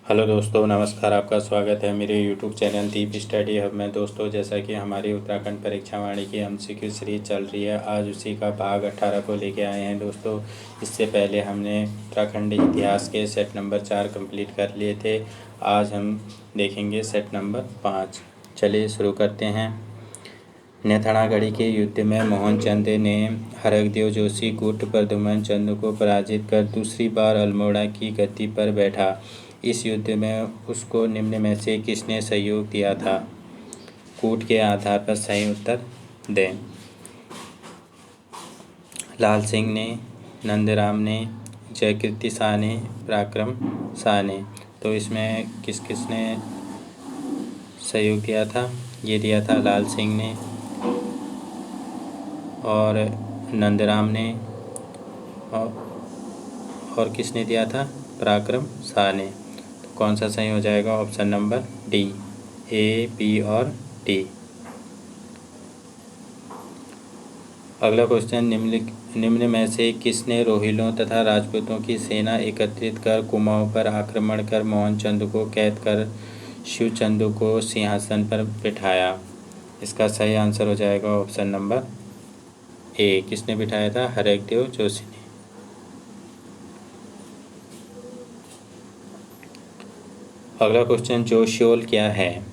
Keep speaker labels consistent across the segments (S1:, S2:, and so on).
S1: Hello दोस्तों, नमस्कार। आपका स्वागत है मेरे यूट्यूब चैनल दीप स्टडी हब में। दोस्तों, जैसा कि हमारी उत्तराखंड परीक्षा वाणी की एमसीक्यू सीरीज चल रही है, आज उसी का भाग 18 को लेके आए हैं। दोस्तों, इससे पहले हमने उत्तराखंड इतिहास के सेट नंबर 4 कंप्लीट कर लिए थे। आज हम देखेंगे सेट नंबर 5। चलिए शुरू करते हैं। नेथानागढ़ी के युद्ध में मोहनचंद ने हरकदेव जोशी गुट प्रद्युम्न चंद को पराजित कर दूसरी बार अल्मोड़ा की गद्दी पर बैठा। इस युद्ध में उसको निम्न में से किसने सहयोग दिया था? कूट के आधार पर सही उत्तर दें। लाल सिंह ने, नंदराम ने, जयकीर्ति शाह ने, पराक्रम शाह ने। तो इसमें किस किसने सहयोग दिया था? ये दिया था लाल सिंह ने और नंदराम ने, और किसने दिया था? पराक्रम शाह ने। तो कौन सा सही हो जाएगा? ऑप्शन नंबर डी, ए, बी और डी। अगला क्वेश्चन, निम्न में से किसने रोहिलों तथा राजपूतों की सेना एकत्रित कर कुमाऊं पर आक्रमण कर मोहनचंद को कैद कर शिवचंद को सिंहासन पर बिठाया? इसका सही आंसर हो जाएगा ऑप्शन नंबर ए। किसने बिठाया था? हरकदेव जोशी ने। अगला क्वेश्चन, जोशियोल क्या है?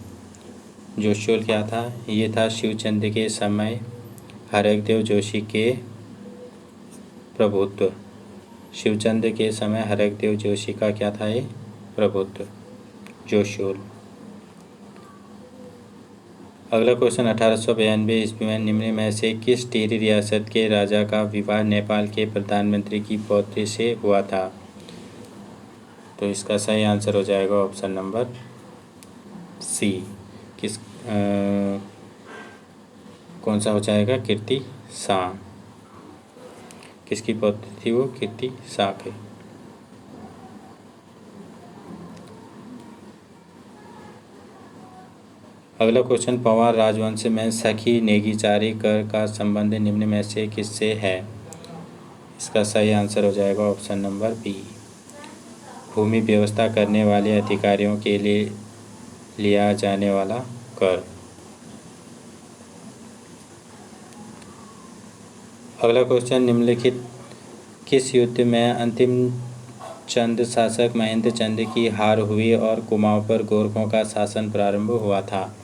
S1: जोशियोल क्या था? ये था शिवचंद के समय हरकदेव जोशी के प्रभुत्व। शिवचंद के समय हरकदेव जोशी का क्या था? ये प्रभुत्व, जोशियोल। अगला क्वेश्चन, 1892 ईस्वी में निम्न में से किस टिहरी रियासत के राजा का विवाह नेपाल के प्रधानमंत्री की पौत्री से हुआ था? तो इसका सही आंसर हो जाएगा ऑप्शन नंबर सी। कौन सा हो जाएगा? कीर्ति शाह। किसकी पौत्री थी वो? कीर्ति शाह के। अगला क्वेश्चन, पवार राजवंश में सखी नेगीचारी कर का संबंध निम्न में से किससे है? इसका सही आंसर हो जाएगा ऑप्शन नंबर बी, भूमि व्यवस्था करने वाले अधिकारियों के लिए लिया जाने वाला कर। अगला क्वेश्चन, निम्नलिखित किस युद्ध में अंतिम चंद शासक महेंद्र चंद की हार हुई और कुमाऊं पर गोरखों का शासन प्रारंभ हुआ था?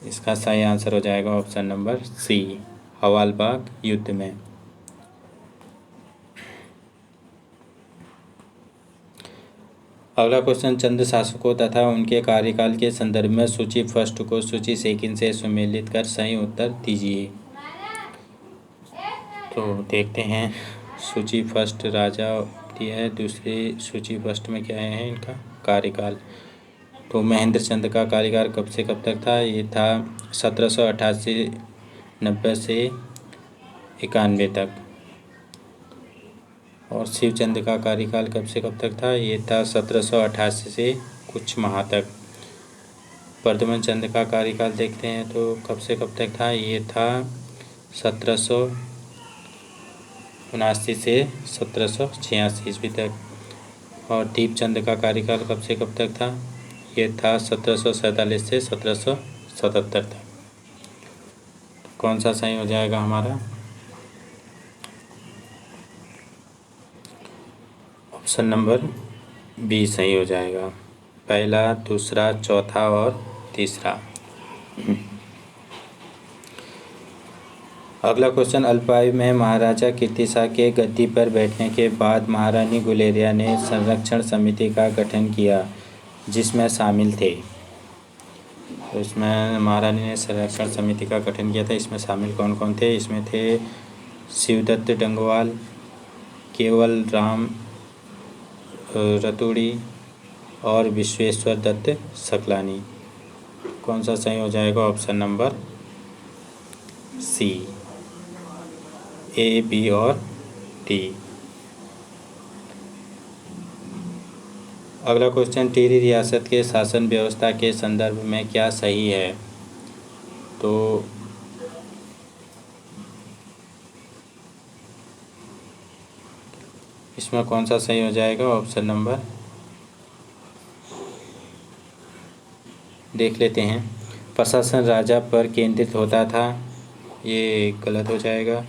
S1: इसका सही आंसर हो जाएगा ऑप्शन नंबर सी, हवालबाग युद्ध में। अगला क्वेश्चन, चंद शासकों तथा उनके कार्यकाल के संदर्भ में सूची फर्स्ट को सूची सेकंड से सुमेलित कर सही उत्तर दीजिए। तो देखते हैं। सूची फर्स्ट राजा दिया है, दूसरी सूची फर्स्ट में क्या है इनका कार्यकाल। तो महेंद्र चंद का कार्यकाल कब से कब तक था? ये था 1788-90 से 91 तक। और शिवचंद का कार्यकाल कब से कब तक था? ये था 1788 से कुछ माह तक। प्रद्युम्न चंद का कार्यकाल देखते हैं तो कब से कब तक था? ये था 1779 से 1786 ईस्वी तक। और दीपचंद का कार्यकाल कब से कब तक था? ये था 1747 से 1777 तक। कौन सा सही हो जाएगा हमारा? ऑप्शन नंबर बी सही हो जाएगा। पहला, दूसरा, चौथा और तीसरा। अगला क्वेश्चन, अल्पायु में महाराजा कीर्ति शाह के गद्दी पर बैठने के बाद महारानी गुलेरिया ने संरक्षण समिति का गठन किया, जिसमें शामिल थे। तो इसमें महारानी ने संरक्षण समिति का गठन किया था, इसमें शामिल कौन कौन थे? इसमें थे शिवदत्त डंगवाल, केवल राम रतूड़ी और विश्वेश्वर दत्त सकलानी। कौन सा सही हो जाएगा? ऑप्शन नंबर सी, ए, बी और डी। अगला क्वेश्चन, टिहरी रियासत के शासन व्यवस्था के संदर्भ में क्या सही है? तो इसमें कौन सा सही हो जाएगा? ऑप्शन नंबर देख लेते हैं। प्रशासन राजा पर केंद्रित होता था, ये गलत हो जाएगा।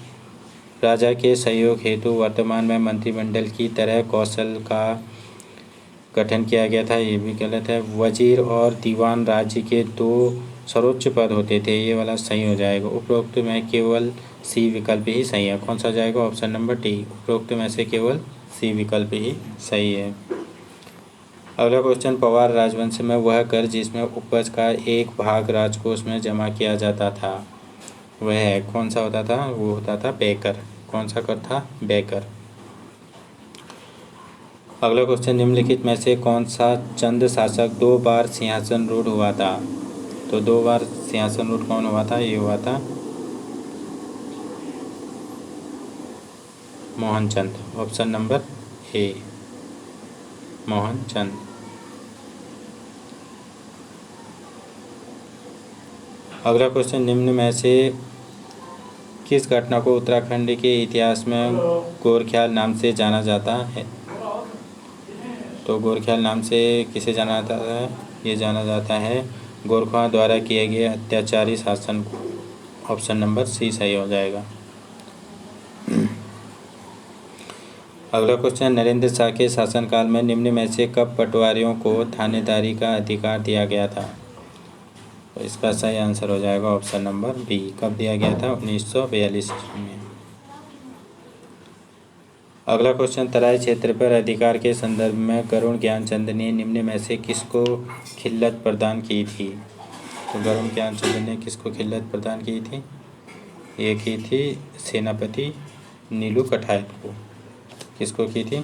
S1: राजा के सहयोग हेतु वर्तमान में मंत्रिमंडल की तरह कौशल का गठन किया गया था, ये भी गलत है। वजीर और दीवान राज्य के दो सर्वोच्च पद होते थे, ये वाला सही हो जाएगा। उपरोक्त में केवल सी विकल्प ही सही है, कौन सा हो जाएगा? ऑप्शन नंबर डी, उपरोक्त में से केवल सी विकल्प ही सही है। अगला क्वेश्चन, पवार राजवंश में वह कर जिसमें उपज का एक भाग राजकोष में जमा किया जाता था वह है, कौन सा होता था? वो होता था बेकर। कौन सा कर था? बेकर। अगला क्वेश्चन, निम्नलिखित में से कौन सा चंद शासक 2 बार सिंहासन रूढ़ हुआ था? तो 2 बार सिंहासन रूढ़ कौन हुआ था? ये हुआ था मोहनचंद। ऑप्शन नंबर ए, मोहनचंद। अगला क्वेश्चन, निम्न में से किस घटना को उत्तराखंड के इतिहास में गोरख्याल नाम से जाना जाता है? तो गोरख्याल नाम से किसे जाना जाता है? ये जाना जाता है गोरखों द्वारा किए गए अत्याचारी शासन को। ऑप्शन नंबर सी सही हो जाएगा। अगला क्वेश्चन, नरेंद्र शाह के शासनकाल में निम्न में से कब पटवारियों को थानेदारी का अधिकार दिया गया था? तो इसका सही आंसर हो जाएगा ऑप्शन नंबर बी। कब दिया गया था? 1942 में। अगला क्वेश्चन, तराई क्षेत्र पर अधिकार के संदर्भ में गरुड़ ज्ञानचंद ने निम्न में से किसको खिल्लत प्रदान की थी? तो गरुड़ ज्ञानचंद ने किसको खिल्लत प्रदान की थी? ये की थी सेनापति नीलू कठायत को। किसको की थी?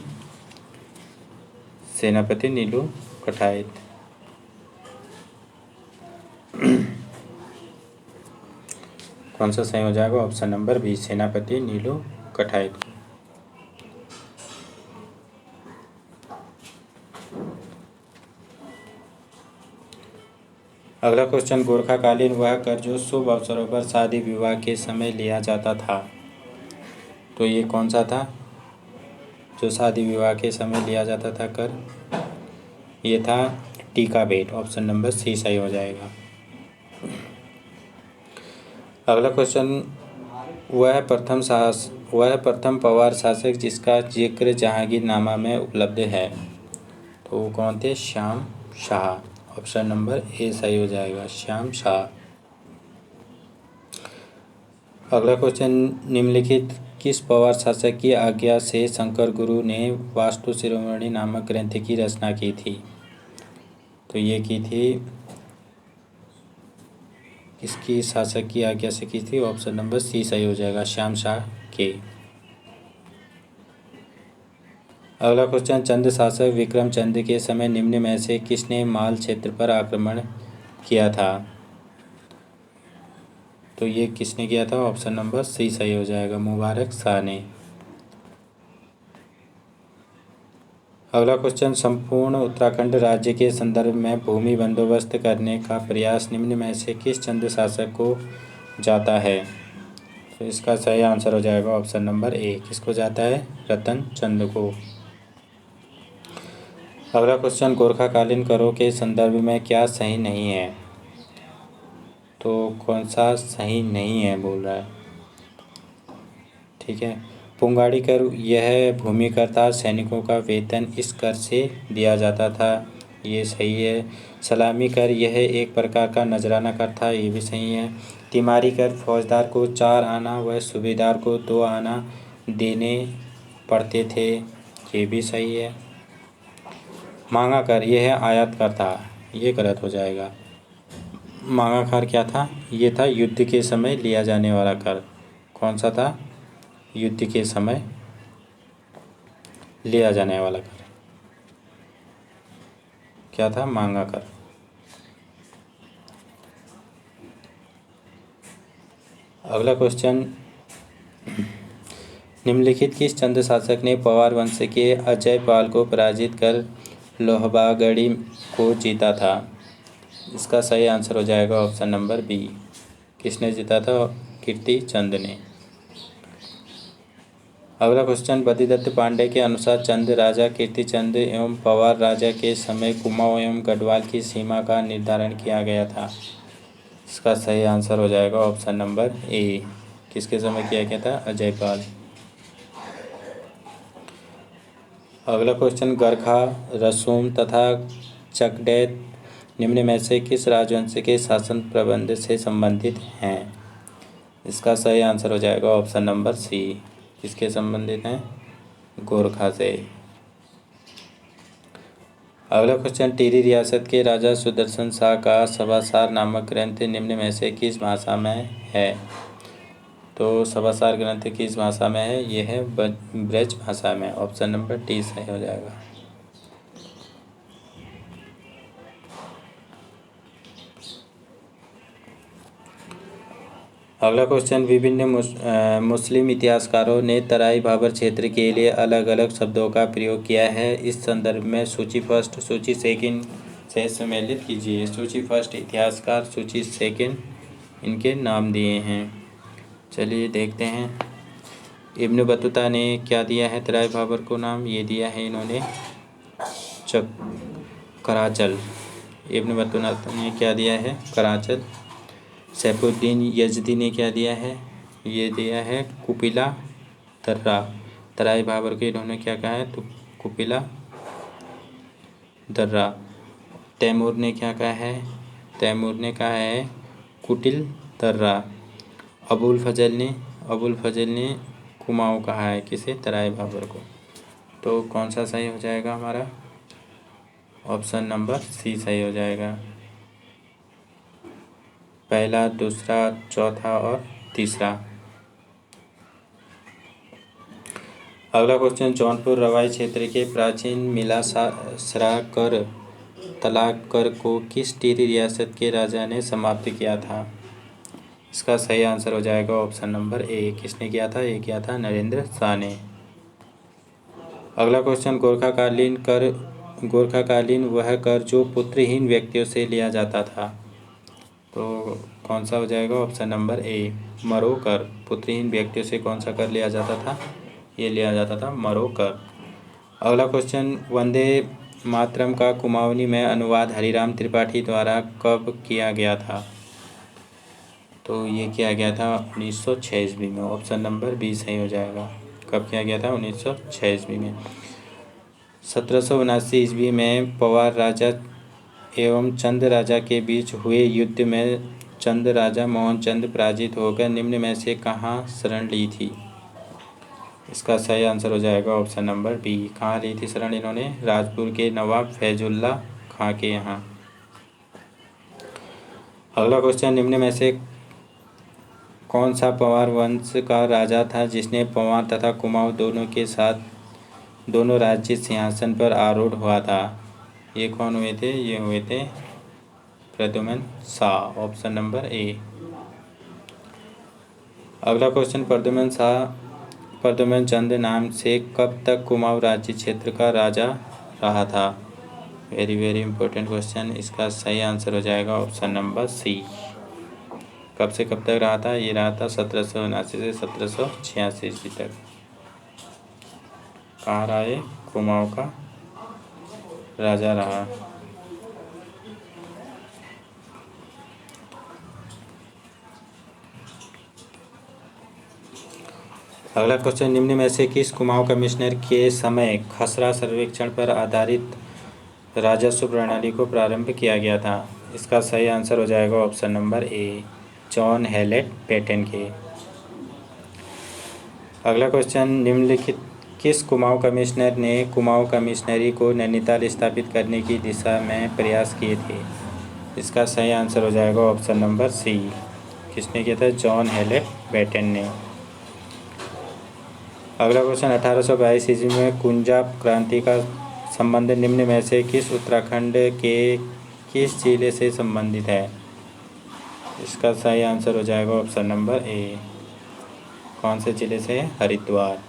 S1: सेनापति नीलू कठायत। कौन सा सही हो जाएगा? ऑप्शन नंबर बी, सेनापति नीलू कठायत को। अगला क्वेश्चन, गोरखाकालीन वह कर जो शुभ अवसरों पर शादी विवाह के समय लिया जाता था, तो ये कौन सा था जो शादी विवाह के समय लिया जाता था कर? ये था टीका भेंट। ऑप्शन नंबर सी सही हो जाएगा। अगला क्वेश्चन, वह प्रथम पवार शासक जिसका जिक्र जहांगीरनामा में उपलब्ध है, तो वो कौन थे? Shyam Shah. Option number A सही हो जाएगा, श्याम शाह। अगला क्वेश्चन, निम्नलिखित किस पवार शासक की आज्ञा से शंकर गुरु ने वास्तु शिरोमणि नामक ग्रंथ की रचना की थी? तो ये की थी किसकी शासक की आज्ञा से की थी? ऑप्शन नंबर सी सही हो जाएगा, श्याम शाह के। अगला क्वेश्चन, चंद शासक विक्रम चंद के समय निम्न में से किसने माल क्षेत्र पर आक्रमण किया था? तो ये किसने किया था? ऑप्शन नंबर सी सही हो जाएगा, मुबारक शाह ने। अगला क्वेश्चन, संपूर्ण उत्तराखंड राज्य के संदर्भ में भूमि बंदोबस्त करने का प्रयास निम्न में से किस चंद शासक को जाता है? तो इसका सही आंसर हो जाएगा ऑप्शन नंबर ए, किसको जाता है? रतन चंद को। अगला क्वेश्चन, गोरखाकालीन करों के संदर्भ में क्या सही नहीं है? तो कौन सा सही नहीं है बोल रहा है? ठीक है, पुंगाड़ी कर यह भूमि करतार सैनिकों का वेतन इस कर से दिया जाता था, ये सही है। सलामी कर यह एक प्रकार का नजराना कर था, ये भी सही है। तिमारी कर फौजदार को 4 आना व सूबेदार को 2 आना देने पड़ते थे, ये भी सही है। मांगा कर यह आयात कर था, ये गलत हो जाएगा। मांगा कर क्या था? ये था युद्ध के समय लिया जाने वाला कर। कौन सा था? युद्ध के समय लिया जाने वाला कर क्या था? मांगा कर। अगला क्वेश्चन, निम्नलिखित किस चंद शासक ने पवार वंश के अजय पाल को पराजित कर लोहबागड़ी को जीता था? इसका सही आंसर हो जाएगा ऑप्शन नंबर बी, किसने जीता था? कीर्ति चंद ने। अगला क्वेश्चन, बद्रीदत्त पांडे के अनुसार चंद राजा कीर्तिचंद एवं पवार राजा के समय कुमाऊं एवं गढ़वाल की सीमा का निर्धारण किया गया था। इसका सही आंसर हो जाएगा ऑप्शन नंबर ए। किसके समय किया गया था? अजयपाल। अगला क्वेश्चन, गरखा, रसूम तथा चकदैत निम्न में से किस राजवंश के शासन प्रबंध से संबंधित हैं? इसका सही आंसर हो जाएगा ऑप्शन नंबर सी। किसके संबंधित हैं? गोरखा से। अगला क्वेश्चन, टिहरी रियासत के राजा सुदर्शन शाह का सभासार नामक ग्रंथ निम्न में से किस भाषा में है? तो सभासार ग्रंथ किस भाषा में है? यह है ब्रज भाषा में। ऑप्शन नंबर डी सही हो जाएगा। अगला क्वेश्चन, विभिन्न मुस्लिम इतिहासकारों ने तराई भाबर क्षेत्र के लिए अलग अलग शब्दों का प्रयोग किया है। इस संदर्भ में सूची फर्स्ट, सूची सेकंड से सम्मिलित कीजिए। सूची फर्स्ट इतिहासकार, सूची सेकंड इनके नाम दिए हैं। चलिए देखते हैं। इब्न बतूता ने क्या दिया है तराई भाबर को नाम? ये दिया है इन्होंने कराचल। इब्न बतूता ने क्या दिया है? कराचल। सैफुद्दीन यजदी ने क्या दिया है? ये दिया है कुपिला दर्रा। तराई भाबर के इन्होंने क्या कहा है? तो कुपिला दर्रा। तैमूर ने क्या कहा है? तैमूर ने कहा है कुटिल दर्रा। अबुल फजल ने कुमाऊं कहा है। किसे? तराई भाबर को। तो कौन सा सही हो जाएगा हमारा? ऑप्शन नंबर सी सही हो जाएगा। पहला, दूसरा, चौथा और तीसरा। अगला क्वेश्चन, जौनपुर रवाई क्षेत्र के प्राचीन मिलासराकर तलाक कर को किस टिहरी रियासत के राजा ने समाप्त किया था? इसका सही आंसर हो जाएगा ऑप्शन नंबर ए। किसने किया था? ये किया था नरेंद्र शाह ने। अगला क्वेश्चन, गोरखाकालीन वह कर जो पुत्रहीन व्यक्तियों से लिया जाता था। तो कौन सा हो जाएगा? ऑप्शन नंबर ए, मरो कर। पुत्रहीन व्यक्तियों से कौन सा कर लिया जाता था? ये लिया जाता था मरो कर। अगला क्वेश्चन, वंदे मातरम का कुमाऊनी में अनुवाद हरिराम त्रिपाठी द्वारा कब किया गया था? तो ये किया गया था 1906 ईस्वी में। ऑप्शन नंबर बी सही हो जाएगा। कब किया गया था? 1906 ईस्वी में। 1779 ईस्वी में पवार राजा एवं चंद राजा के बीच हुए युद्ध में चंद राजा मोहनचंद पराजित होकर निम्न में से कहाँ शरण ली थी? इसका सही आंसर हो जाएगा ऑप्शन नंबर बी। कहाँ ली थी शरण इन्होंने? राजपुर के नवाब फैजुल्ला खां के यहाँ। अगला क्वेश्चन, निम्न में से कौन सा पवार वंश का राजा था जिसने पवार तथा कुमाऊं दोनों के साथ दोनों राज्य सिंहासन पर आरूढ़ हुआ था? ये कौन हुए थे? ये हुए थे Pradyumna Shah. Option number A. अगला क्वेश्चन, प्रद्युम्न चंद नाम से कब तक कुमाऊं राज्य क्षेत्र का राजा रहा था? Very very important question. इसका सही आंसर हो जाएगा ऑप्शन नंबर सी। कब से कब तक रहा था? ये रहा था 1779 से 1786 ईस्वी तक। कहाँ रहा ये? कुमाऊं का राजा रहा। अगला क्वेश्चन, निम्न में से किस कुमाऊं कमिश्नर के समय खसरा सर्वेक्षण पर आधारित राजस्व प्रणाली को प्रारंभ किया गया था? इसका सही आंसर हो जाएगा option number A, John Hallett Patton के। अगला क्वेश्चन, निम्नलिखित किस कुमाऊं कमिश्नर ने कुमाऊं कमिश्नरी को नैनीताल स्थापित करने की दिशा में प्रयास किए थे? इसका सही आंसर हो जाएगा ऑप्शन नंबर सी। किसने किया था? जॉन हेलेट पैटन ने। अगला क्वेश्चन, 1822 ईस्वी में कुंजाब क्रांति का संबंध निम्न में से किस उत्तराखंड के किस जिले से संबंधित है? इसका सही आंसर हो जाएगा ऑप्शन नंबर ए। कौन से जिले से? हरिद्वार।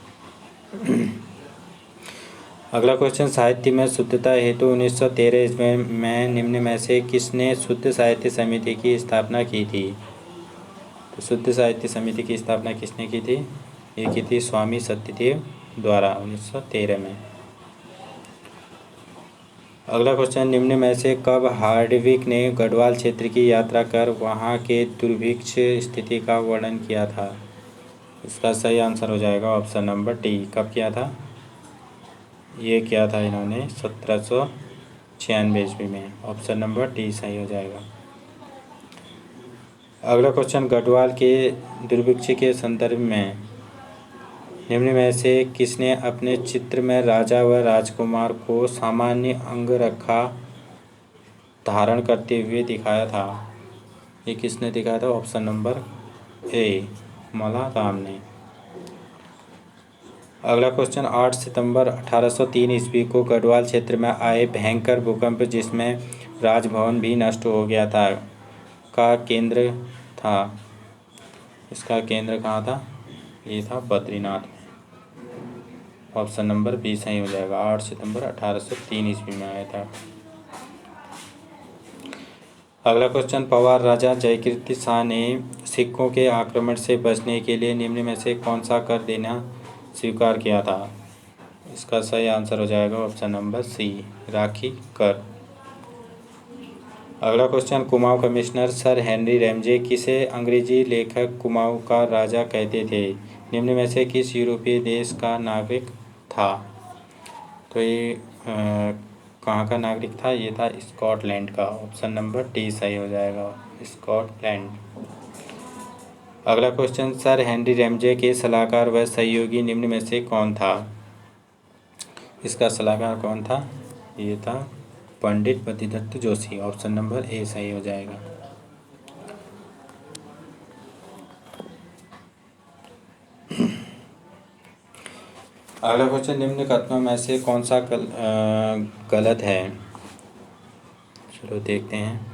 S1: अगला क्वेश्चन, साहित्य में शुद्धता हेतु 1913 ईस्वी में निम्न में से किसने शुद्ध साहित्य समिति की स्थापना की थी? तो शुद्ध साहित्य समिति की स्थापना किसने की थी? ये की थी स्वामी सत्यदेव द्वारा 1913 में। अगला क्वेश्चन, निम्न में से कब हार्डविक ने गढ़वाल क्षेत्र की यात्रा कर वहां के दुर्भिक्ष स्थिति का वर्णन किया था? इसका सही आंसर हो जाएगा ऑप्शन नंबर डी। कब किया था? ये किया था इन्होंने 1796 ईस्वी में। ऑप्शन नंबर डी सही हो जाएगा। अगला क्वेश्चन, गढ़वाल के दुर्भिक्ष के संदर्भ में निम्न में से किसने अपने चित्र में राजा व राजकुमार को सामान्य अंगरखा धारण करते हुए दिखाया था? ये किसने दिखाया था? ऑप्शन नंबर ए, मलाराम ने। अगला क्वेश्चन, 8 सितंबर 1803 ईस्वी को गढ़वाल क्षेत्र में आए भयंकर भूकंप जिसमें राजभवन भी नष्ट हो गया था का केंद्र था? इसका केंद्र कहाँ था? ये था बद्रीनाथ में। ऑप्शन नंबर बी सही हो जाएगा। 8 सितंबर 1803 ईस्वी में आया था। अगला क्वेश्चन, पवार राजा जयकीर्ति शाह ने सिखों के आक्रमण से बचने के लिए निम्न में से कौन सा कर देना स्वीकार किया था? इसका सही आंसर हो जाएगा ऑप्शन नंबर सी, राखी कर। अगला question, Kumaon commissioner sir Henry Ramsay किसे अंग्रेजी लेखक कुमाऊं का राजा कहते थे? निम्न में से किस यूरोपीय देश का नागरिक था? तो ये कहाँ का नागरिक था? ये था स्कॉटलैंड का। ऑप्शन नंबर डी सही हो जाएगा, स्कॉटलैंड। अगला क्वेश्चन, सर हेनरी रैमजे के सलाहकार व सहयोगी निम्न में से कौन था? इसका सलाहकार कौन था? ये था Pandit Badridatt Joshi. Option number A सही हो जाएगा। अगला क्वेश्चन, निम्न कथनों में से कौन सा गलत है? चलो देखते हैं।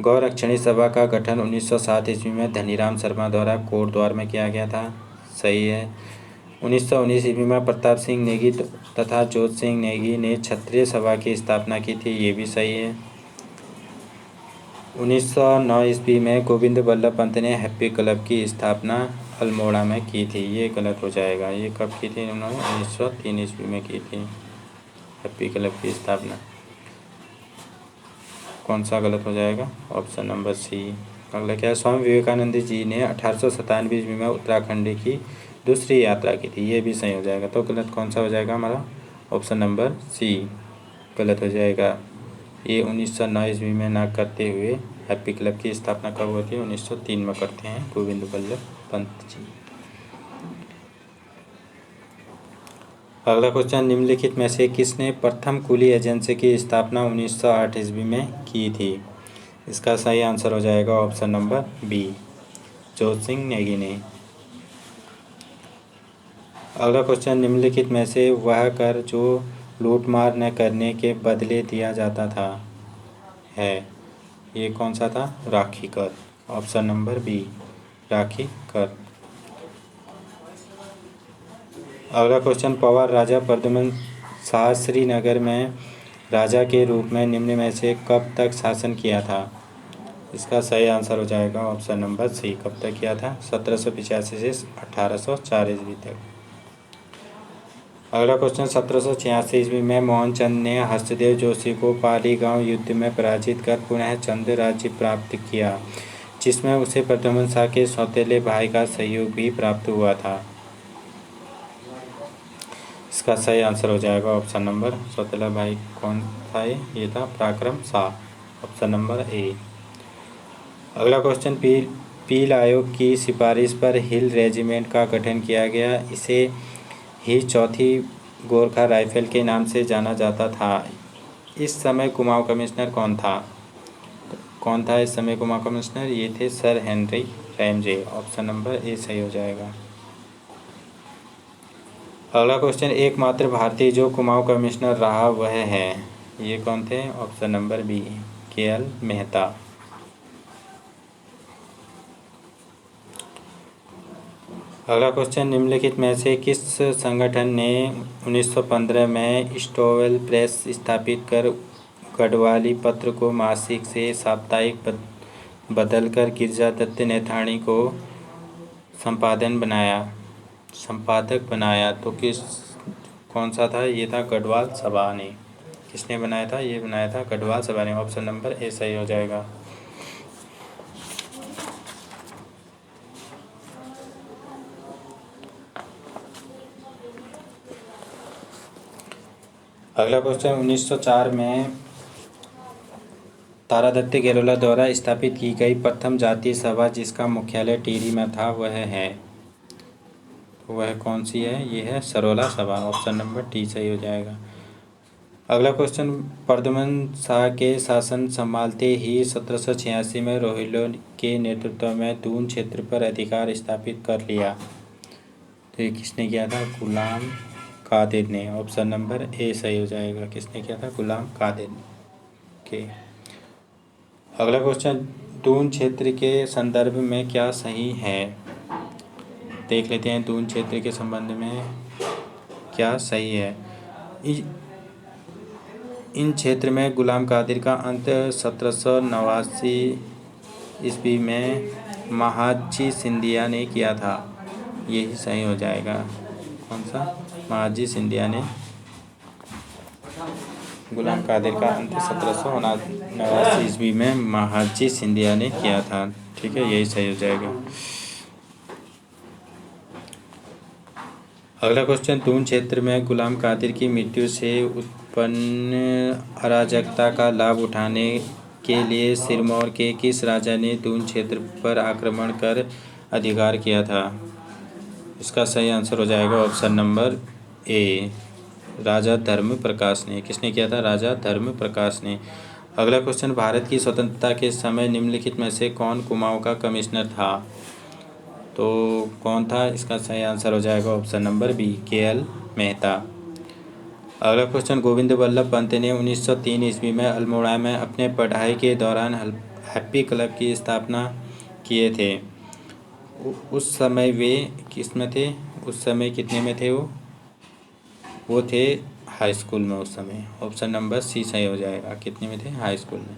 S1: गौरक्षणी सभा का गठन 1907 ईस्वी में धनीराम शर्मा द्वारा कोटद्वार में किया गया था। सही है। 1919 ईस्वी में प्रताप सिंह नेगी तथा जोत सिंह नेगी ने क्षत्रिय सभा की स्थापना की थी। ये भी सही है। 1909 ईस्वी में गोविंद बल्लभ पंत ने हैप्पी क्लब की स्थापना अल्मोड़ा में की थी। ये गलत हो जाएगा। ये कब की थी उन्होंने? 1903 ईस्वी में की थी हैप्पी क्लब की स्थापना। कौन सा गलत हो जाएगा? Option number C. अगला क्या है? स्वामी विवेकानंद जी ने 1897 ईस्वी में उत्तराखंड की दूसरी यात्रा की थी। ये भी सही हो जाएगा। तो गलत कौन सा हो जाएगा हमारा? ऑप्शन नंबर सी गलत हो जाएगा। ये 1909 ईस्वी में ना करते हुए हैप्पी क्लब की स्थापना कब होती है? 1903 में करते हैं गोविंद बल्लभ पंत जी। अगला क्वेश्चन, निम्नलिखित में से किसने प्रथम कुली एजेंसी की स्थापना 1908 ईस्वी में की थी? इसका सही आंसर हो जाएगा ऑप्शन नंबर बी, जोत सिंह नेगी ने। अगला क्वेश्चन, निम्नलिखित में से वह कर जो लूटमार न करने के बदले दिया जाता था है, ये कौन सा था? राखी कर। ऑप्शन नंबर बी, राखी कर। अगला क्वेश्चन, पवार राजा प्रद्युम्न शाह श्रीनगर में राजा के रूप में निम्न में से कब तक शासन किया था? इसका सही आंसर हो जाएगा ऑप्शन नंबर सी, कब तक किया था? 1785 से 1804 ईस्वी तक। अगला क्वेश्चन, 1786 ईस्वी में मोहनचंद ने हर्षदेव जोशी को पाली गांव युद्ध में पराजित कर पुनः चंद राज्य प्राप्त किया, जिसमें उसे प्रद्युम्न शाह के सौतेले भाई का सहयोग भी प्राप्त हुआ था। इसका सही आंसर हो जाएगा ऑप्शन नंबर, सौतेला भाई कौन था? ये था पराक्रम शाह। Option number A. अगला क्वेश्चन, पील आयोग की सिफारिश पर हिल रेजिमेंट का गठन किया गया। इसे ही चौथी गोरखा राइफल के नाम से जाना जाता था। इस समय कुमाऊं कमिश्नर कौन था? कौन था इस समय कुमाऊं कमिश्नर? ये थे sir Henry Ramsay. Option number A सही हो जाएगा। अगला क्वेश्चन, एकमात्र भारतीय जो कुमाऊं कमिश्नर रहा वह है, ये कौन थे? Option number B, K L. Mehta. अगला क्वेश्चन, निम्नलिखित में से किस संगठन ने 1915 में स्टोवेल प्रेस स्थापित कर गढ़वाली पत्र को मासिक से साप्ताहिक बदलकर गिरजा दत्त नैथानी को संपादन बनाया? संपादक बनाया तो कौन सा था? ये था गढ़वाल सभा ने। किसने बनाया था? ये बनाया था गढ़वाल सभा ने। ऑप्शन नंबर ए सही हो जाएगा। अगला क्वेश्चन, 1904 में तारादत्त गेरोला द्वारा स्थापित की गई प्रथम जातीय सभा जिसका मुख्यालय टिहरी में था वह है, तो वह कौन सी है? ये है सरोला सभा। ऑप्शन नंबर डी सही हो जाएगा। अगला क्वेश्चन, प्रद्युम्न शाह के शासन संभालते ही 1786 में रोहिल्लों के नेतृत्व में दून क्षेत्र पर अधिकार स्थापित कर लिया, तो ये किसने किया था? गुलाम कादिर ने। ऑप्शन नंबर ए सही हो जाएगा। किसने किया था? गुलाम कादिर के। अगला क्वेश्चन, दून क्षेत्र के संदर्भ में क्या सही है? देख लेते हैं दून क्षेत्र के संबंध में क्या सही है। इन क्षेत्र में गुलाम कादिर का अंत 1789 ईस्वी में महादजी सिंधिया ने किया था, यही सही हो जाएगा। कौन सा? महादजी सिंधिया ने गुलाम कादिर का अंत 1789 ईस्वी में महादजी सिंधिया ने किया था। ठीक है, यही सही हो जाएगा। अगला क्वेश्चन, दून क्षेत्र में गुलाम कादिर की मृत्यु से उत्पन्न अराजकता का लाभ उठाने के लिए सिरमौर के किस राजा ने दून क्षेत्र पर आक्रमण कर अधिकार किया था? इसका सही आंसर हो जाएगा ऑप्शन नंबर ए, राजा धर्म प्रकाश ने। किसने किया था? राजा धर्म प्रकाश ने। अगला क्वेश्चन, भारत की स्वतंत्रता के समय निम्नलिखित में से कौन कुमाऊं का कमिश्नर था? तो कौन था? इसका सही आंसर हो जाएगा option number B, K L. Mehta. अगला क्वेश्चन, गोविंद वल्लभ पंत ने 1903 ईस्वी में अल्मोड़ा में अपने पढ़ाई के दौरान हैप्पी क्लब की स्थापना किए थे। उस समय वे किस में थे? उस समय कितने में थे वो थे हाई स्कूल में उस समय। ऑप्शन नंबर सी सही हो जाएगा। कितने में थे? हाई स्कूल में।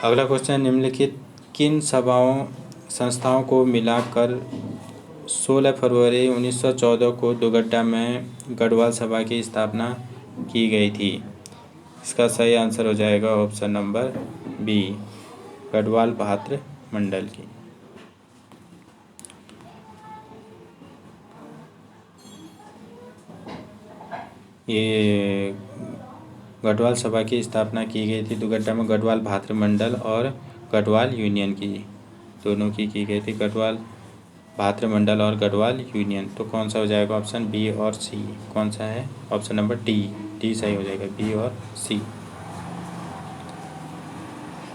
S1: अगला क्वेश्चन, निम्नलिखित किन संस्थाओं को मिलाकर 16 फरवरी 1914 को दुगड्डा में गढ़वाल सभा की स्थापना की गई थी? इसका सही आंसर हो जाएगा ऑप्शन नंबर बी, गढ़वाल भात्र मंडल की। ये गढ़वाल सभा की स्थापना की गई थी दुगड्डा में गढ़वाल भात्र मंडल और गढ़वाल यूनियन की, दोनों की गई थी, गढ़वाल भात्र मंडल और गढ़वाल यूनियन। तो कौन सा हो जाएगा? ऑप्शन बी और सी। कौन सा है? ऑप्शन नंबर डी सही हो जाएगा, बी और सी।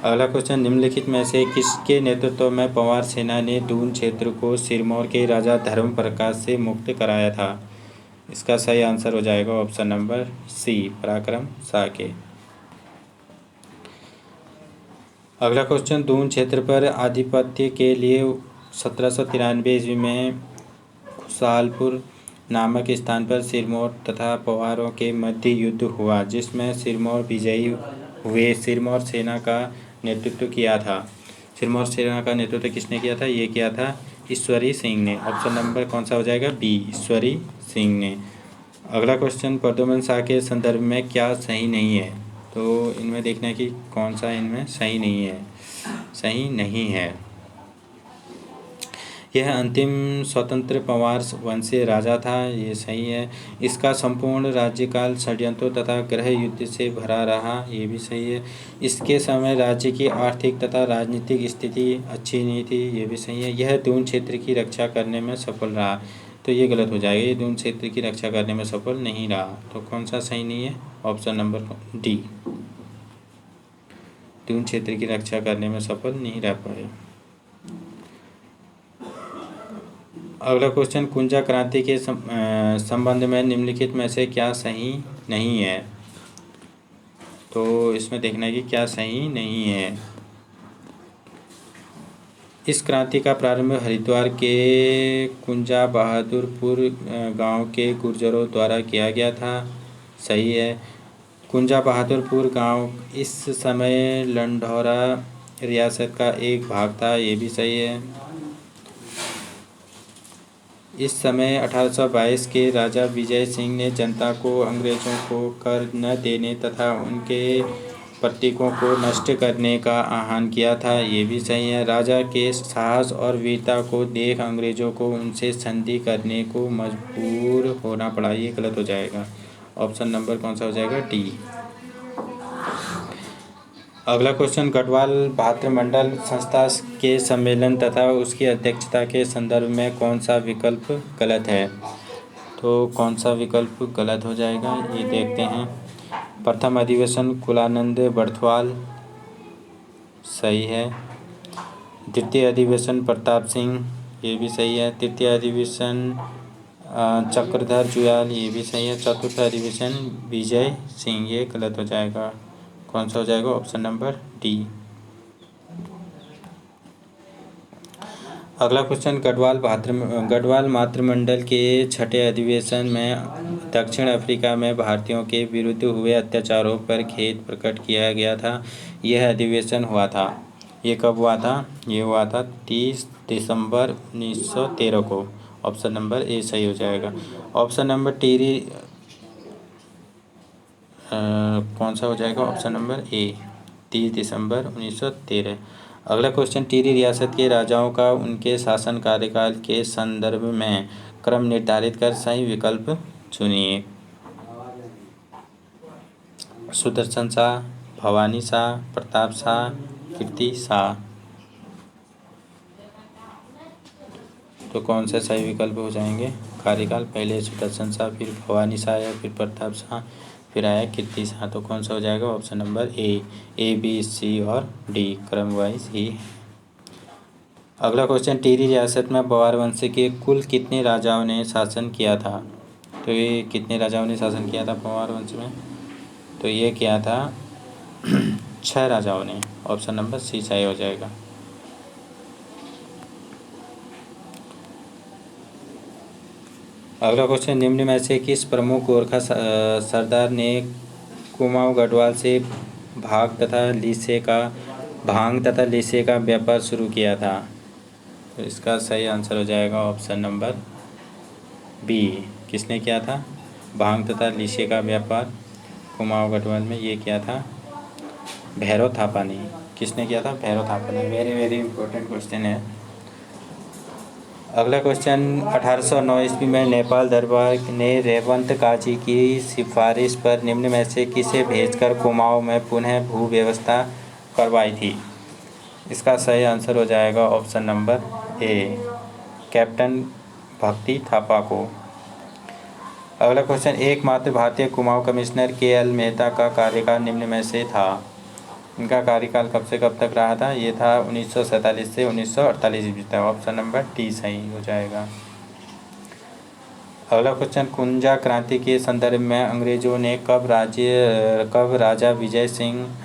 S1: अगला क्वेश्चन, निम्नलिखित में से किसके नेतृत्व में पंवार सेना ने दून क्षेत्र को सिरमौर के राजा धर्म प्रकाश से मुक्त कराया था? इसका सही आंसर हो जाएगा ऑप्शन नंबर सी, पराक्रम शाह के। अगला क्वेश्चन, दून क्षेत्र पर आधिपत्य के लिए 1793 ईस्वी में खुशहालपुर नामक स्थान पर सिरमौर तथा पंवारों के मध्य युद्ध हुआ जिसमें सिरमौर विजयी हुए। सिरमौर सेना का नेतृत्व किया था। सिरमौर सेना का नेतृत्व किसने किया था? ये किया था ईश्वरी सिंह ने। ऑप्शन नंबर कौन सा हो जाएगा? बी, ईश्वरी सिंह ने। अगला क्वेश्चन, प्रद्युम्न शाह के संदर्भ में क्या सही नहीं है? तो इनमें देखना है कि कौन सा इनमें सही नहीं है। सही नहीं है, यह अंतिम स्वतंत्र पंवार वंशीय राजा था, ये सही है। इसका संपूर्ण राज्यकाल षड्यंत्रों तथा गृह युद्ध से भरा रहा, ये भी सही है। इसके समय राज्य की आर्थिक तथा राजनीतिक स्थिति अच्छी नहीं थी, ये भी सही है। यह दून क्षेत्र की रक्षा करने में सफल रहा, तो ये गलत हो जाएगा, ये दून क्षेत्र की रक्षा करने में सफल नहीं रहा। तो कौन सा सही नहीं है? ऑप्शन नंबर डी, दून क्षेत्र की रक्षा करने में सफल नहीं रह पाए। अगला क्वेश्चन, कुंजा क्रांति के संबंध में निम्नलिखित में से क्या सही नहीं है? तो इसमें देखना है कि क्या सही नहीं है। इस क्रांति का प्रारंभ हरिद्वार के कुंजा बहादुरपुर गांव के गुर्जरों द्वारा किया गया था, सही है। कुंजा बहादुरपुर गांव इस समय लंढौरा रियासत का एक भाग था, ये भी सही है। इस समय 1822 के राजा विजय सिंह ने जनता को अंग्रेजों को कर न देने तथा उनके प्रतीकों को नष्ट करने का आह्वान किया था। ये भी सही है। राजा के साहस और वीरता को देख अंग्रेजों को उनसे संधि करने को मजबूर होना पड़ा। ये गलत हो जाएगा। ऑप्शन नंबर कौन सा हो जाएगा? डी। अगला क्वेश्चन, गढ़वाल भातृमंडल संस्था के सम्मेलन तथा उसकी अध्यक्षता के संदर्भ में कौन सा विकल्प गलत है? तो कौन सा विकल्प गलत हो जाएगा ये देखते हैं। प्रथम अधिवेशन कुलानंद बर्थवाल, सही है। द्वितीय अधिवेशन प्रताप सिंह, ये भी सही है। तृतीय अधिवेशन चक्रधर जुयाल, ये भी सही है। चतुर्थ अधिवेशन विजय सिंह, ये गलत हो जाएगा। कौन सा हो जाएगा? Option number D. अगला क्वेश्चन, गढ़वाल मातृमंडल के छठे अधिवेशन में दक्षिण अफ्रीका में भारतीयों के विरुद्ध हुए अत्याचारों पर खेद प्रकट किया गया था। यह अधिवेशन हुआ था, ये कब हुआ था? ये हुआ था 30 दिसंबर 1913 को। ऑप्शन नंबर ए सही हो जाएगा। ऑप्शन नंबर टीरी कौन सा हो जाएगा? ऑप्शन नंबर ए, 30 दिसंबर 1913। अगला क्वेश्चन, टिहरी रियासत के राजाओं का उनके शासन कार्यकाल के संदर्भ में क्रम निर्धारित कर सही विकल्प चुनिए। सुदर्शन शाह, भवानी शाह, प्रताप शाह, कीर्ति शाह। तो कौन से सही विकल्प हो जाएंगे? कार्यकाल पहले सुदर्शन शाह, फिर भवानी शाह या फिर प्रताप शाह, फिर आया कीर्ति शाह। तो कौन सा हो जाएगा? ऑप्शन नंबर ए, बी, सी और डी क्रम वाइज ही। अगला क्वेश्चन, टिहरी रियासत में पवार वंश के कुल कितने राजाओं ने शासन किया था? तो ये कितने राजाओं ने शासन किया था पवार वंश में? तो ये किया था 6 राजाओं ने। ऑप्शन नंबर सी सही हो जाएगा। अगला क्वेश्चन, निम्न में से किस प्रमुख गोरखा सरदार ने कुमाऊं गढ़वाल से भांग तथा लीसे का व्यापार शुरू किया था? तो इसका सही आंसर हो जाएगा ऑप्शन नंबर बी। किसने किया था भांग तथा लीसे का व्यापार कुमाऊं गढ़वाल में? ये किया था भैरव थापा ने। किसने किया था? भैरव थापा ने। वेरी वेरी इंपॉर्टेंट क्वेश्चन है। अगला क्वेश्चन, 1809 ईस्वी में नेपाल दरबार ने रेवंत काजी की सिफारिश पर निम्न में से किसे भेजकर कुमाऊं में पुनः भू व्यवस्था करवाई थी? इसका सही आंसर हो जाएगा ऑप्शन नंबर ए, कैप्टन भक्ति थापा को। अगला क्वेश्चन, एकमात्र भारतीय कुमाऊं कमिश्नर के.एल. मेहता का कार्यकाल निम्न में से था? इनका कार्यकाल कब से कब तक रहा था? ये था 1947 से 1948 ईस्वी तक। ऑप्शन नंबर डी सही हो जाएगा। अगला क्वेश्चन, कुंजा क्रांति के संदर्भ में अंग्रेजों ने कब राजा विजय सिंह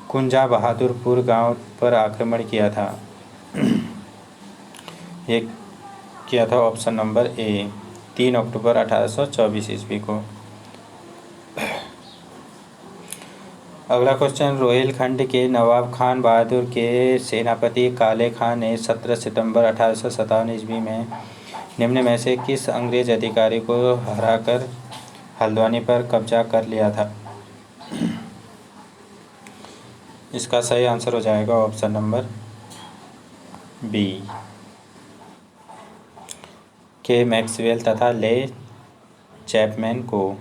S1: कुंजा बहादुरपुर गांव पर आक्रमण किया था? ये किया था ऑप्शन नंबर ए, 3 अक्टूबर 1824 ईस्वी को। अगला क्वेश्चन, रोहिलखंड के नवाब खान बहादुर के सेनापति काले खान ने 17 सितंबर 1857 ईस्वी में निम्न में से किस अंग्रेज अधिकारी को हराकर हल्द्वानी पर कब्जा कर लिया था? इसका सही आंसर हो जाएगा ऑप्शन नंबर बी, के मैक्सवेल तथा ले चैपमैन को।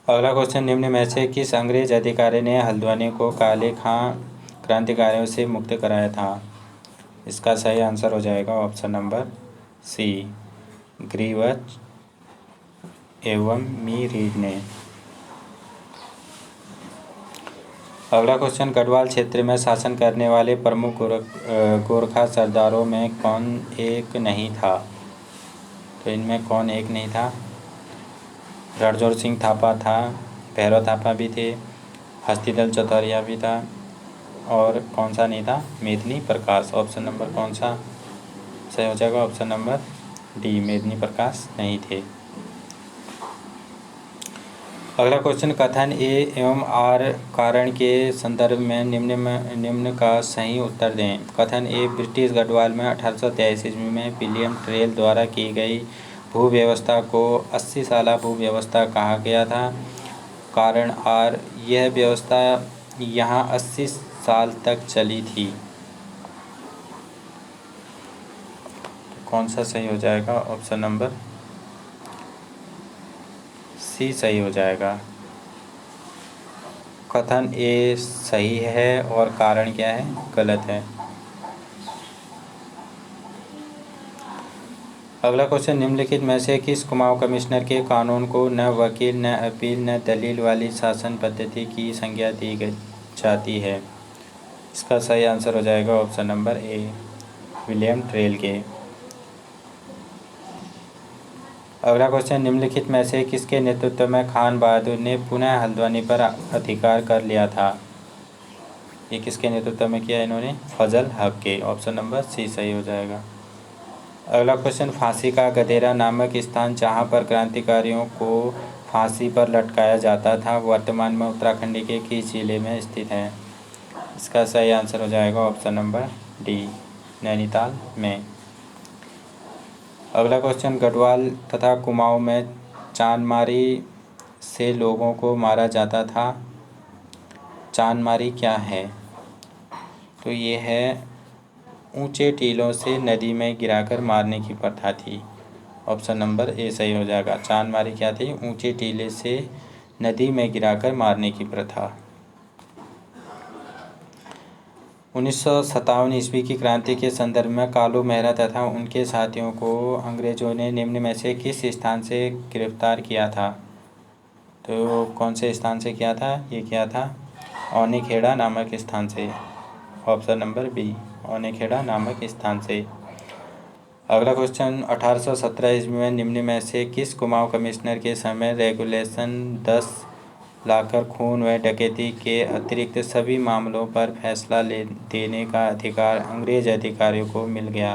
S1: अगला क्वेश्चन, निम्न में से किस अंग्रेज अधिकारी ने हल्द्वानी को काले खां क्रांतिकारियों से मुक्त कराया था? इसका सही आंसर हो जाएगा ऑप्शन नंबर सी, ग्रीवच एवं मी रीड ने। अगला क्वेश्चन, गढ़वाल क्षेत्र में शासन करने वाले प्रमुख गोरखा सरदारों में कौन एक नहीं था? तो इनमें कौन एक नहीं था? रणजोर सिंह थापा था, भैरव थापा भी थे, हस्तीदल चौधरिया भी था, और कौन सा नहीं था? मेदिनी प्रकाश। ऑप्शन नंबर कौन सा सही हो जाएगा? ऑप्शन नंबर डी, मेदिनी प्रकाश नहीं थे। अगला क्वेश्चन, कथन ए एवं आर कारण के संदर्भ में निम्न का सही उत्तर दें। कथन ए, ब्रिटिश गढ़वाल में 1883 ईस्वी में विलियम ट्रेल द्वारा की गई भू व्यवस्था को 80 साला भू व्यवस्था कहा गया था। कारण आर, यह व्यवस्था यहाँ 80 साल तक चली थी। कौन सा सही हो जाएगा? ऑप्शन नंबर सी सही हो जाएगा। कथन ए सही है और कारण क्या है? गलत है। अगला क्वेश्चन, निम्नलिखित में से किस कुमाऊं कमिश्नर के कानून को न वकील, न अपील, न दलील वाली शासन पद्धति की संज्ञा दी जाती है? इसका सही आंसर हो जाएगा ऑप्शन नंबर ए, विलियम ट्रेल के। अगला क्वेश्चन, निम्नलिखित में से किसके नेतृत्व में खान बहादुर ने पुनः हल्द्वानी पर अधिकार कर लिया था? ये किसके नेतृत्व में किया इन्होंने? फजल हक के। ऑप्शन नंबर सी सही हो जाएगा। अगला क्वेश्चन, फांसी का गदेरा नामक स्थान जहां पर क्रांतिकारियों को फांसी पर लटकाया जाता था, वर्तमान में उत्तराखंड के किस जिले में स्थित है? इसका सही आंसर हो जाएगा ऑप्शन नंबर डी, नैनीताल में। अगला क्वेश्चन, गढ़वाल तथा कुमाऊं में चांदमारी से लोगों को मारा जाता था। चांदमारी क्या है? तो ये है ऊंचे टीलों से नदी में गिराकर मारने की प्रथा थी। ऑप्शन नंबर ए सही हो जाएगा। चांदमारी क्या थी? ऊंचे टीले से नदी में गिराकर मारने की प्रथा। 1957 ईस्वी की क्रांति के संदर्भ में कालू मेहरा तथा उनके साथियों को अंग्रेजों ने निम्न में से किस स्थान से गिरफ्तार किया था? तो कौन से स्थान से किया था? ये किया था औनीखेड़ा नामक स्थान से। ऑप्शन नंबर बी, औनीखेड़ा नामक स्थान से। अगला क्वेश्चन, 1817 ईस्वी में निम्न में से किस कुमाऊं कमिश्नर के समय रेगुलेशन 10 लाकर खून व डकैती के अतिरिक्त सभी मामलों पर फैसला देने का अधिकार अंग्रेज अधिकारियों को मिल गया?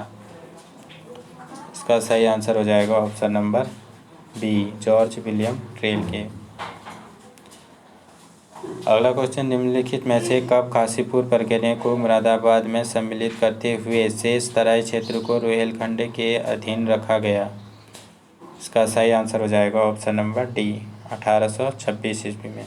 S1: इसका सही आंसर हो जाएगा option number B, George William Traill के। अगला क्वेश्चन, निम्नलिखित में से कब काशीपुर परगने को मुरादाबाद में सम्मिलित करते हुए शेष तराई क्षेत्र को रोहिलखंड के अधीन रखा गया? इसका सही आंसर हो जाएगा ऑप्शन नंबर डी, 1826 ईस्वी में।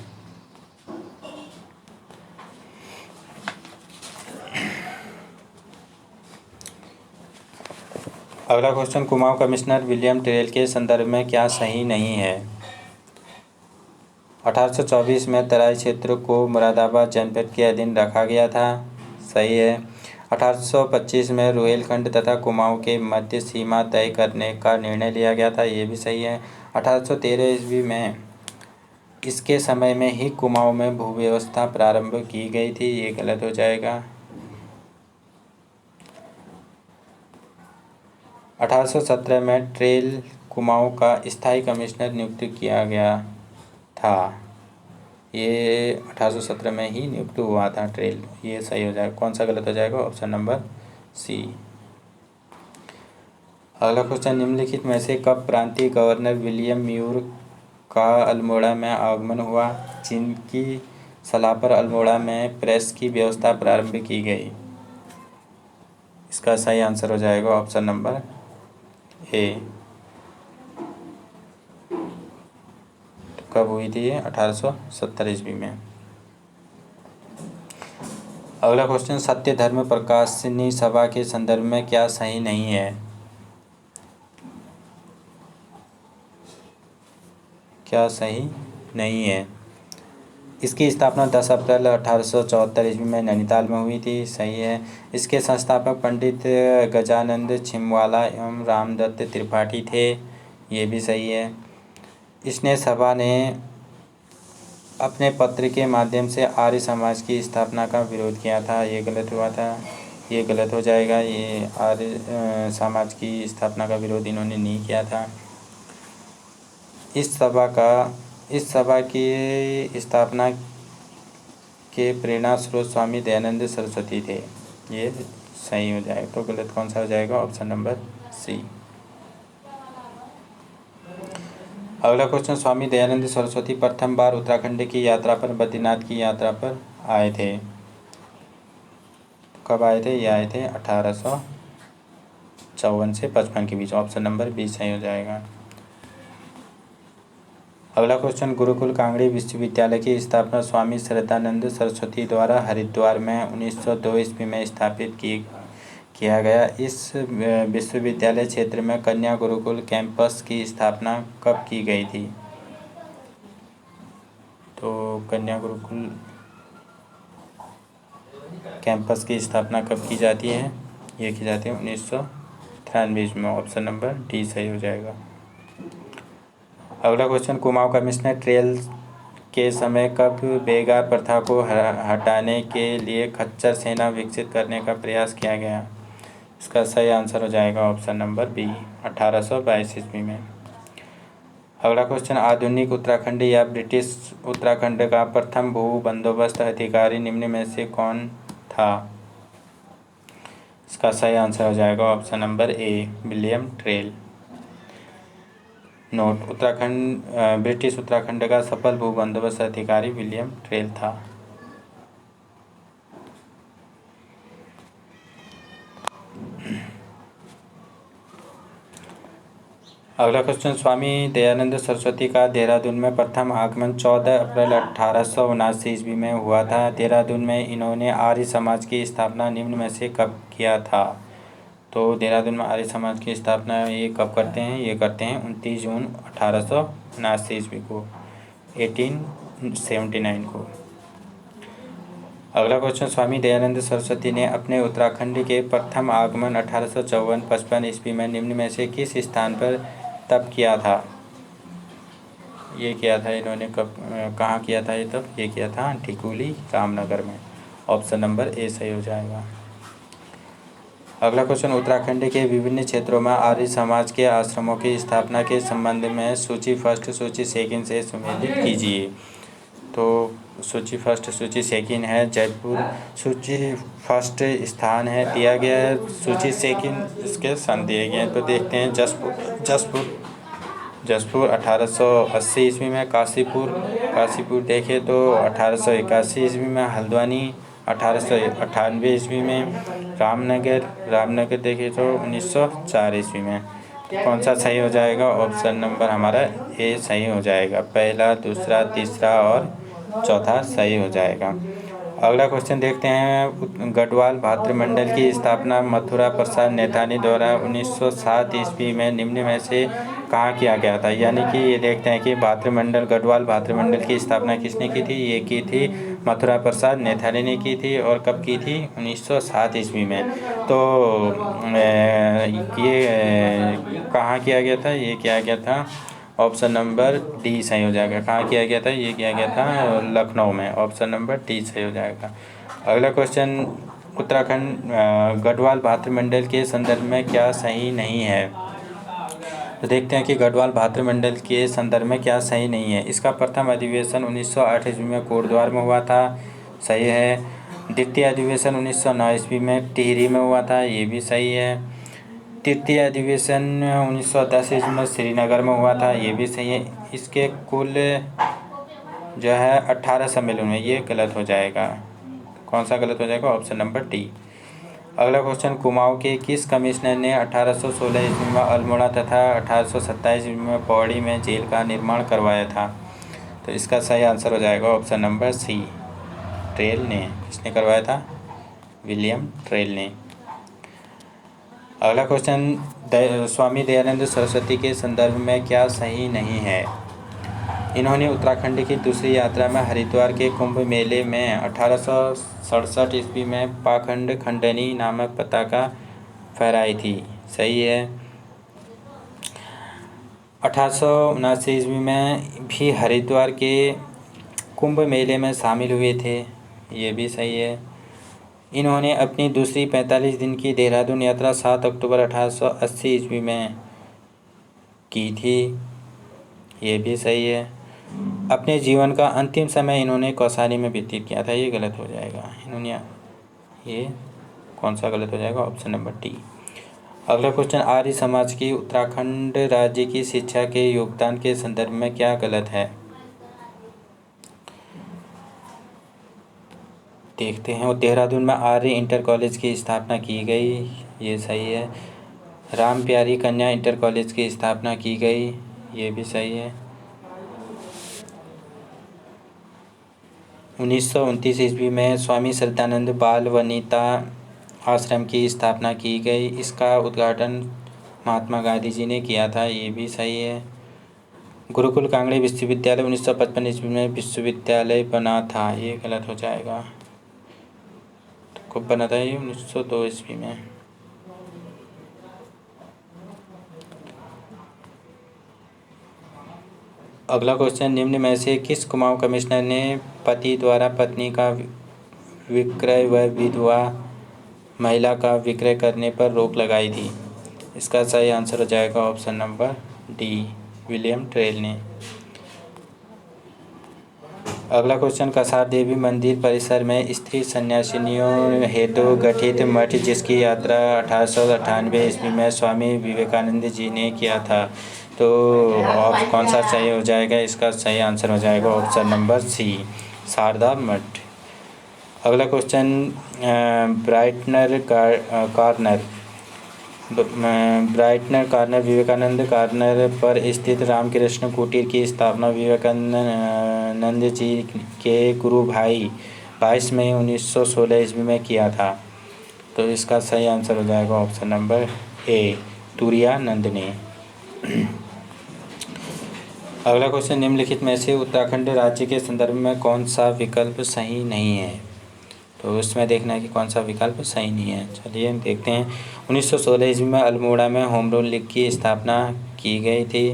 S1: अगला question, Kumaon commissioner William Traill के संदर्भ में क्या सही नहीं है? 1824 में तराई क्षेत्र को मुरादाबाद जनपद के अधीन रखा गया था। सही है। 1825 में रोहिलखंड तथा कुमाऊं के मध्य सीमा तय करने का निर्णय लिया गया था। ये भी सही है। 1813 ईस्वी में इसके समय में ही कुमाऊं में भू व्यवस्था प्रारंभ की गई थी। ये गलत हो जाएगा। 1817 में ट्रेल कुमाऊं का स्थायी कमिश्नर नियुक्त किया गया था। ये 1817 में ही नियुक्त हुआ था ट्रेल। ये सही हो जाएगा। कौन सा गलत हो जाएगा? Option number C. अगला क्वेश्चन, निम्नलिखित में से कब प्रांतीय गवर्नर विलियम म्यूर का अल्मोड़ा में आगमन हुआ, जिनकी सलाह पर अल्मोड़ा में प्रेस की व्यवस्था प्रारंभ की गई? इसका सही आंसर हो जाएगा ऑप्शन नंबर ए। कब हुई थी ये? 1870 ईस्वी में। अगला क्वेश्चन, सत्य धर्म प्रकाशनी सभा के संदर्भ में क्या सही नहीं है? क्या सही नहीं है? इसकी स्थापना 10 अप्रैल 1874 ईस्वी में नैनीताल में हुई थी। सही है। इसके संस्थापक पंडित गजानंद छिमवाला एवं रामदत्त त्रिपाठी थे। ये भी सही है। इसने सभा ने अपने पत्र के माध्यम से आर्य समाज की स्थापना का विरोध किया था। ये गलत हुआ था। ये गलत हो जाएगा। ये आर्य समाज की स्थापना का विरोध इन्होंने नहीं किया था। इस सभा की स्थापना के प्रेरणा स्रोत स्वामी दयानंद सरस्वती थे। ये सही हो जाएगा। तो गलत कौन सा हो जाएगा? Option number C. अगला क्वेश्चन, स्वामी दयानंद सरस्वती प्रथम बार उत्तराखंड की यात्रा पर, बद्रीनाथ की यात्रा पर आए थे। कब आए थे? ये आए थे 1854 से 55 के बीच। ऑप्शन नंबर बी सही हो जाएगा। अगला क्वेश्चन, गुरुकुल कांगड़ी विश्वविद्यालय की स्थापना स्वामी श्रद्धानंद सरस्वती द्वारा हरिद्वार में 1902 ईस्वी में स्थापित किया गया। इस विश्वविद्यालय क्षेत्र में कन्या गुरुकुल कैंपस की स्थापना कब की गई थी? तो कन्या गुरुकुल कैंपस की स्थापना कब की जाती है? ये की जाती है 1993 में। ऑप्शन नंबर डी सही हो जाएगा। अगला क्वेश्चन, कुमाऊं कमिश्नर ट्रेल के समय कब बेगार प्रथा को हटाने के लिए खच्चर सेना विकसित करने का प्रयास किया गया? इसका सही आंसर हो जाएगा ऑप्शन नंबर बी, 1822 ईस्वी में। अगला क्वेश्चन, आधुनिक उत्तराखंड या ब्रिटिश उत्तराखंड का प्रथम भू बंदोबस्त अधिकारी निम्न में से कौन था? इसका सही आंसर हो जाएगा ऑप्शन नंबर ए, William trail. Note, British Uttarakhand का सफल भू बंदोबस्त अधिकारी विलियम ट्रेल था। अगला क्वेश्चन, स्वामी दयानंद सरस्वती का देहरादून में प्रथम आगमन 14 अप्रैल 1879 ईस्वी में हुआ था। देहरादून में इन्होंने आर्य समाज की स्थापना निम्न में से कब किया था? तो देहरादून में आर्य समाज की स्थापना ये कब करते हैं? ये करते हैं 29 जून 1879 ईस्वी को, 1879 को। अगला क्वेश्चन, स्वामी दयानंद सरस्वती ने अपने उत्तराखंड के प्रथम आगमन 1854-55 ईस्वी में निम्न में से किस स्थान पर तब किया था? ये किया था इन्होंने कब, कहाँ किया था ये तब? ये किया था ढिकुली रामनगर में। ऑप्शन नंबर ए सही हो जाएगा। अगला क्वेश्चन, उत्तराखंड के विभिन्न क्षेत्रों में आर्य समाज के आश्रमों की स्थापना के संबंध में सूची फर्स्ट सूची सेकंड से सुमेलित कीजिए। तो सूची फर्स्ट सूची सेकंड है जयपुर, सूची फर्स्ट स्थान है दिया गया है, सूची सेकंड इसके सन दिए गए हैं। तो देखते हैं जसपुर 1880 ईस्वी में, काशीपुर देखें तो 1881 ईस्वी में, हल्द्वानी 1898 ईस्वी में, रामनगर देखें तो 1904 ईस्वी में। कौन सा सही हो जाएगा? ऑप्शन नंबर हमारा ए सही हो जाएगा। पहला, दूसरा, तीसरा और चौथा सही हो जाएगा। अगला क्वेश्चन देखते हैं, गढ़वाल भातृमंडल की स्थापना मथुरा प्रसाद नैथानी द्वारा 1907 ईस्वी में निम्न में से कहाँ किया गया था? यानी कि ये देखते हैं कि गढ़वाल भातृमंडल की स्थापना किसने की थी? ये की थी मथुरा प्रसाद नैथानी ने की थी। और कब की थी? 1907 ईस्वी में। तो ये कहाँ किया गया था? ये किया गया था ऑप्शन नंबर डी सही हो जाएगा। कहाँ किया गया था? ये किया गया था लखनऊ में। ऑप्शन नंबर डी सही हो जाएगा। अगला क्वेश्चन, उत्तराखंड गढ़वाल भातृमंडल के संदर्भ में क्या सही नहीं है? तो देखते हैं कि गढ़वाल भातृमंडल के संदर्भ में क्या सही नहीं है। इसका प्रथम अधिवेशन 1908 ईस्वी में कोटद्वार में हुआ था, सही है। द्वितीय अधिवेशन 1909 ईस्वी में टिहरी में हुआ था, ये भी सही है। तृतीय अधिवेशन 1910 ईस्वी में श्रीनगर में हुआ था, ये भी सही है। इसके कुल जो है 18 सम्मेलन में, ये गलत हो जाएगा। कौन सा गलत हो जाएगा? Option number D. अगला क्वेश्चन, कुमाऊं के किस कमिश्नर ने 1816 ईस्वी में अल्मोड़ा तथा 1827 ईस्वी में पौड़ी में जेल का निर्माण करवाया था? तो इसका सही आंसर हो जाएगा ऑप्शन नंबर सी, ट्रेल ने। किसने करवाया था? विलियम ट्रेल ने। अगला क्वेश्चन, स्वामी दयानंद सरस्वती के संदर्भ में क्या सही नहीं है? इन्होंने उत्तराखंड की दूसरी यात्रा में हरिद्वार के कुंभ मेले में 1867 ईस्वी में पाखंड खंडनी नामक पताका फहराई थी, सही है। 1879 ईस्वी में भी हरिद्वार के कुंभ मेले में शामिल हुए थे, ये भी सही है। इन्होंने अपनी दूसरी 45 दिन की देहरादून यात्रा 7 अक्टूबर 1880 ईस्वी में की थी, ये भी सही है। अपने जीवन का अंतिम समय इन्होंने कौसानी में व्यतीत किया था, ये गलत हो जाएगा। इन्होंने ये कौन सा गलत हो जाएगा? Option number D. अगला क्वेश्चन, आर्य समाज की उत्तराखंड राज्य की शिक्षा के योगदान के संदर्भ में क्या गलत है? देखते हैं। देहरादून में आर्य इंटर कॉलेज की स्थापना की गई, ये सही है। राम प्यारी कन्या इंटर कॉलेज की स्थापना की गई, ये भी सही है। 1929 ईस्वी में स्वामी श्रद्धानंद बाल वनिता आश्रम की स्थापना की गई, इसका उद्घाटन महात्मा गांधी जी ने किया था, ये भी सही है। गुरुकुल कांगड़ी विश्वविद्यालय 1955 ईस्वी में विश्वविद्यालय बना था, ये गलत हो जाएगा। तो कब बना था ये? 1902 ईस्वी में। अगला क्वेश्चन, निम्न में से किस कुमाऊं कमिश्नर ने पति द्वारा पत्नी का विक्रय व विधवा महिला का विक्रय करने पर रोक लगाई थी? इसका सही आंसर हो जाएगा option number D, William Traill ने। अगला क्वेश्चन, कसार देवी मंदिर परिसर में स्त्री सन्यासिनियों हेतु गठित मठ जिसकी यात्रा 1898 ईस्वी में स्वामी विवेकानंद जी ने किया था, तो कौन सा सही हो जाएगा? इसका सही आंसर हो जाएगा ऑप्शन नंबर सी, शारदा मठ। अगला question, Brighton corner Vivekananda corner पर स्थित रामकृष्ण कुटीर की स्थापना विवेकानंद जी के गुरु भाई 22 मई 1916 ईस्वी में किया था, तो इसका सही आंसर हो जाएगा ऑप्शन नंबर ए, तुरानंद ने। अगला क्वेश्चन, निम्नलिखित में से उत्तराखंड राज्य के संदर्भ में कौन सा विकल्प सही नहीं है? तो उसमें देखना है कि कौन सा विकल्प सही नहीं है। चलिए देखते हैं। 1916 ईस्वी में अल्मोड़ा में होम रूल लीग की स्थापना की गई थी,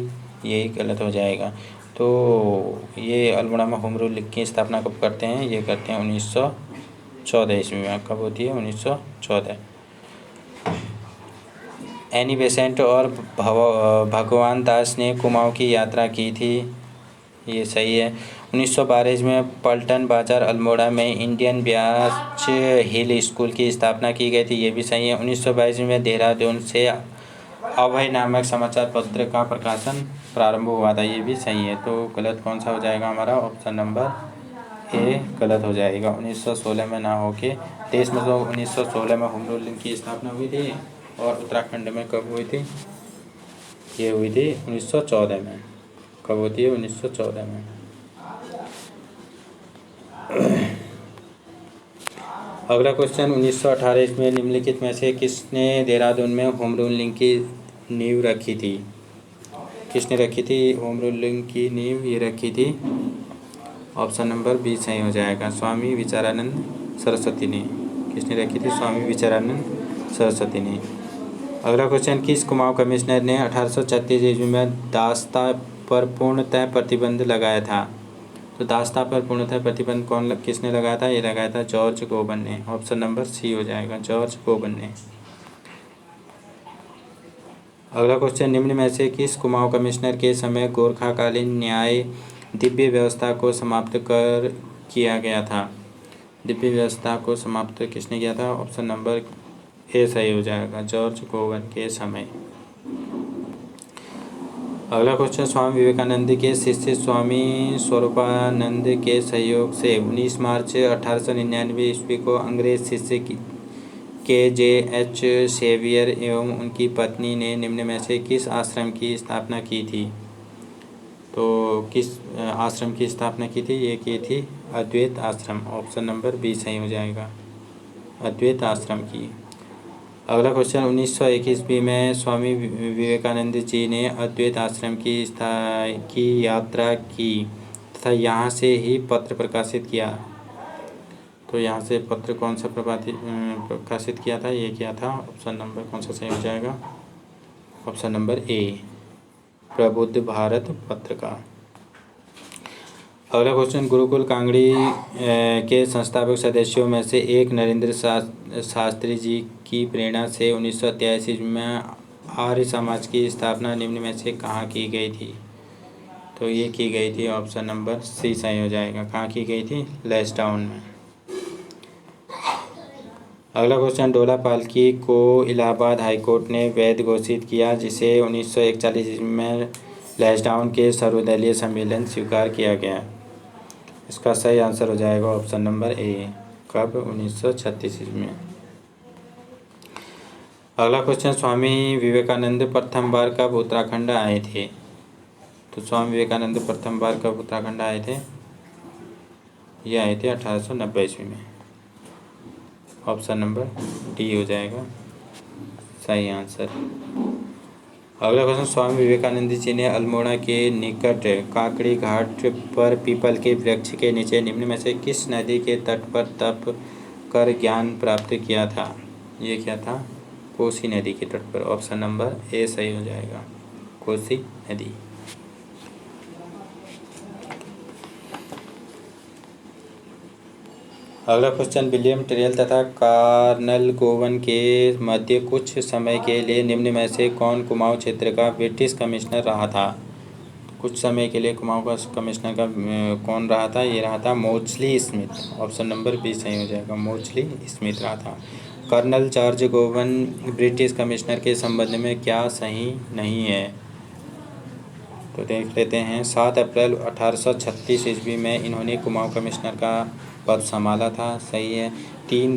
S1: यही गलत हो जाएगा। तो ये अल्मोड़ा में होम रूल लीग की स्थापना कब करते हैं? ये करते हैं 1914 ईस्वी में। कब होती है? 1914। एनी बेसेंट और भगवान दास ने कुमाऊं की यात्रा की थी, ये सही है। 1912 में पल्टन बाजार अल्मोड़ा में इंडियन ब्याच हिल स्कूल की स्थापना की गई थी, ये भी सही है। 1922 में देहरादून से अभय नामक समाचार पत्र का प्रकाशन प्रारंभ हुआ था, ये भी सही है। तो गलत कौन सा हो जाएगा हमारा? ऑप्शन नंबर ए गलत हो जाएगा। 1916 में ना होके देश में तो 1916 में होम रूल की स्थापना हुई थी, और उत्तराखंड में कब हुई थी? ये हुई थी 1914 में। कब होती है? 1914 में। अगला क्वेश्चन, 1918 में निम्नलिखित में से किसने देहरादून में होम रूलिंग की नींव रखी थी? किसने रखी थी होम रूलिंग की नींव? ये रखी थी, ऑप्शन नंबर बी सही हो जाएगा, स्वामी विचारानंद सरस्वती ने। किसने रखी थी? स्वामी विचारानंद सरस्वती ने। अगला क्वेश्चन, किस कुमाऊं कमिश्नर ने 1836 ईस्वी में दास्ता पर पूर्णतः प्रतिबंध लगाया था? तो दास्ता पर पूर्णतः प्रतिबंध किसने लगाया था? ये लगाया था जॉर्ज गोबन ने। ऑप्शन नंबर सी हो जाएगा, जॉर्ज गोबन ने। अगला क्वेश्चन, निम्न में से किस कुमाऊं कमिश्नर के समय गोरखाकालीन न्याय दिव्य व्यवस्था को समाप्त किया गया था? दिव्य व्यवस्था को समाप्त किसने किया था? ऑप्शन नंबर ए सही हो जाएगा, जॉर्ज गोवन के समय। अगला क्वेश्चन, स्वामी विवेकानंद के शिष्य स्वामी स्वरूपानंद के सहयोग से 19 मार्च 1899 ईस्वी को अंग्रेज शिष्य KJH सेवियर एवं उनकी पत्नी ने निम्न में से किस आश्रम की स्थापना की थी? तो किस आश्रम की स्थापना की थी? ये की थी अद्वैत आश्रम। ऑप्शन नंबर बी सही हो जाएगा, अद्वैत आश्रम की। अगला क्वेश्चन, 1901 ईस्वी में स्वामी विवेकानंद जी ने अद्वैत आश्रम की यात्रा की तथा यहाँ से ही पत्र प्रकाशित किया, तो यहाँ से पत्र कौन सा प्रकाशित किया था? ये किया था, ऑप्शन नंबर कौन सा सही हो जाएगा? ऑप्शन नंबर ए, प्रबुद्ध भारत पत्रिका। अगला क्वेश्चन, गुरुकुल कांगड़ी के संस्थापक सदस्यों में से एक नरेंद्र शास्त्री जी की प्रेरणा से 1983 ईस्वी में आर्य समाज की स्थापना निम्न में से कहाँ की गई थी? तो ये की गई थी, ऑप्शन नंबर सी सही हो जाएगा। कहाँ की गई थी? लैंसडाउन में। अगला क्वेश्चन, डोला पाल्की को इलाहाबाद हाईकोर्ट ने वैध घोषित किया, जिसे 1941 ईस्वी में लैंसडाउन के सर्वदलीय सम्मेलन स्वीकार किया गया। इसका सही आंसर हो जाएगा ऑप्शन नंबर ए। कब? 1936 ईस्वी में। अगला क्वेश्चन, स्वामी विवेकानंद प्रथम बार कब उत्तराखंड आए थे? तो स्वामी विवेकानंद प्रथम बार कब उत्तराखंड आए थे? ये आए थे 1890 ईस्वी में। ऑप्शन नंबर डी हो जाएगा सही आंसर। अगला क्वेश्चन, स्वामी विवेकानंद जी ने अल्मोड़ा के निकट काकड़ी घाट पर पीपल के वृक्ष के नीचे निम्न में से किस नदी के तट पर तप कर ज्ञान प्राप्त किया था? ये क्या था? कोसी नदी के तट पर। ऑप्शन नंबर ए सही हो जाएगा, कोसी नदी। अगला क्वेश्चन, विलियम टेरल तथा कर्नल गोवन के मध्य कुछ समय के लिए निम्न में से कौन कुमाऊं क्षेत्र का ब्रिटिश कमिश्नर रहा था? कुछ समय के लिए कुमाऊं का कमिश्नर का कौन रहा था? ये रहा था Morchley Smith. Option number B सही हो जाएगा, मोर्चली स्मिथ रहा था। Colonel George Gowan British commissioner के संबंध में क्या सही नहीं है? तो देख लेते हैं। 7 अप्रैल 1836 ईस्वी में इन्होंने कुमाऊं कमिश्नर का पद संभाला था, सही है। 3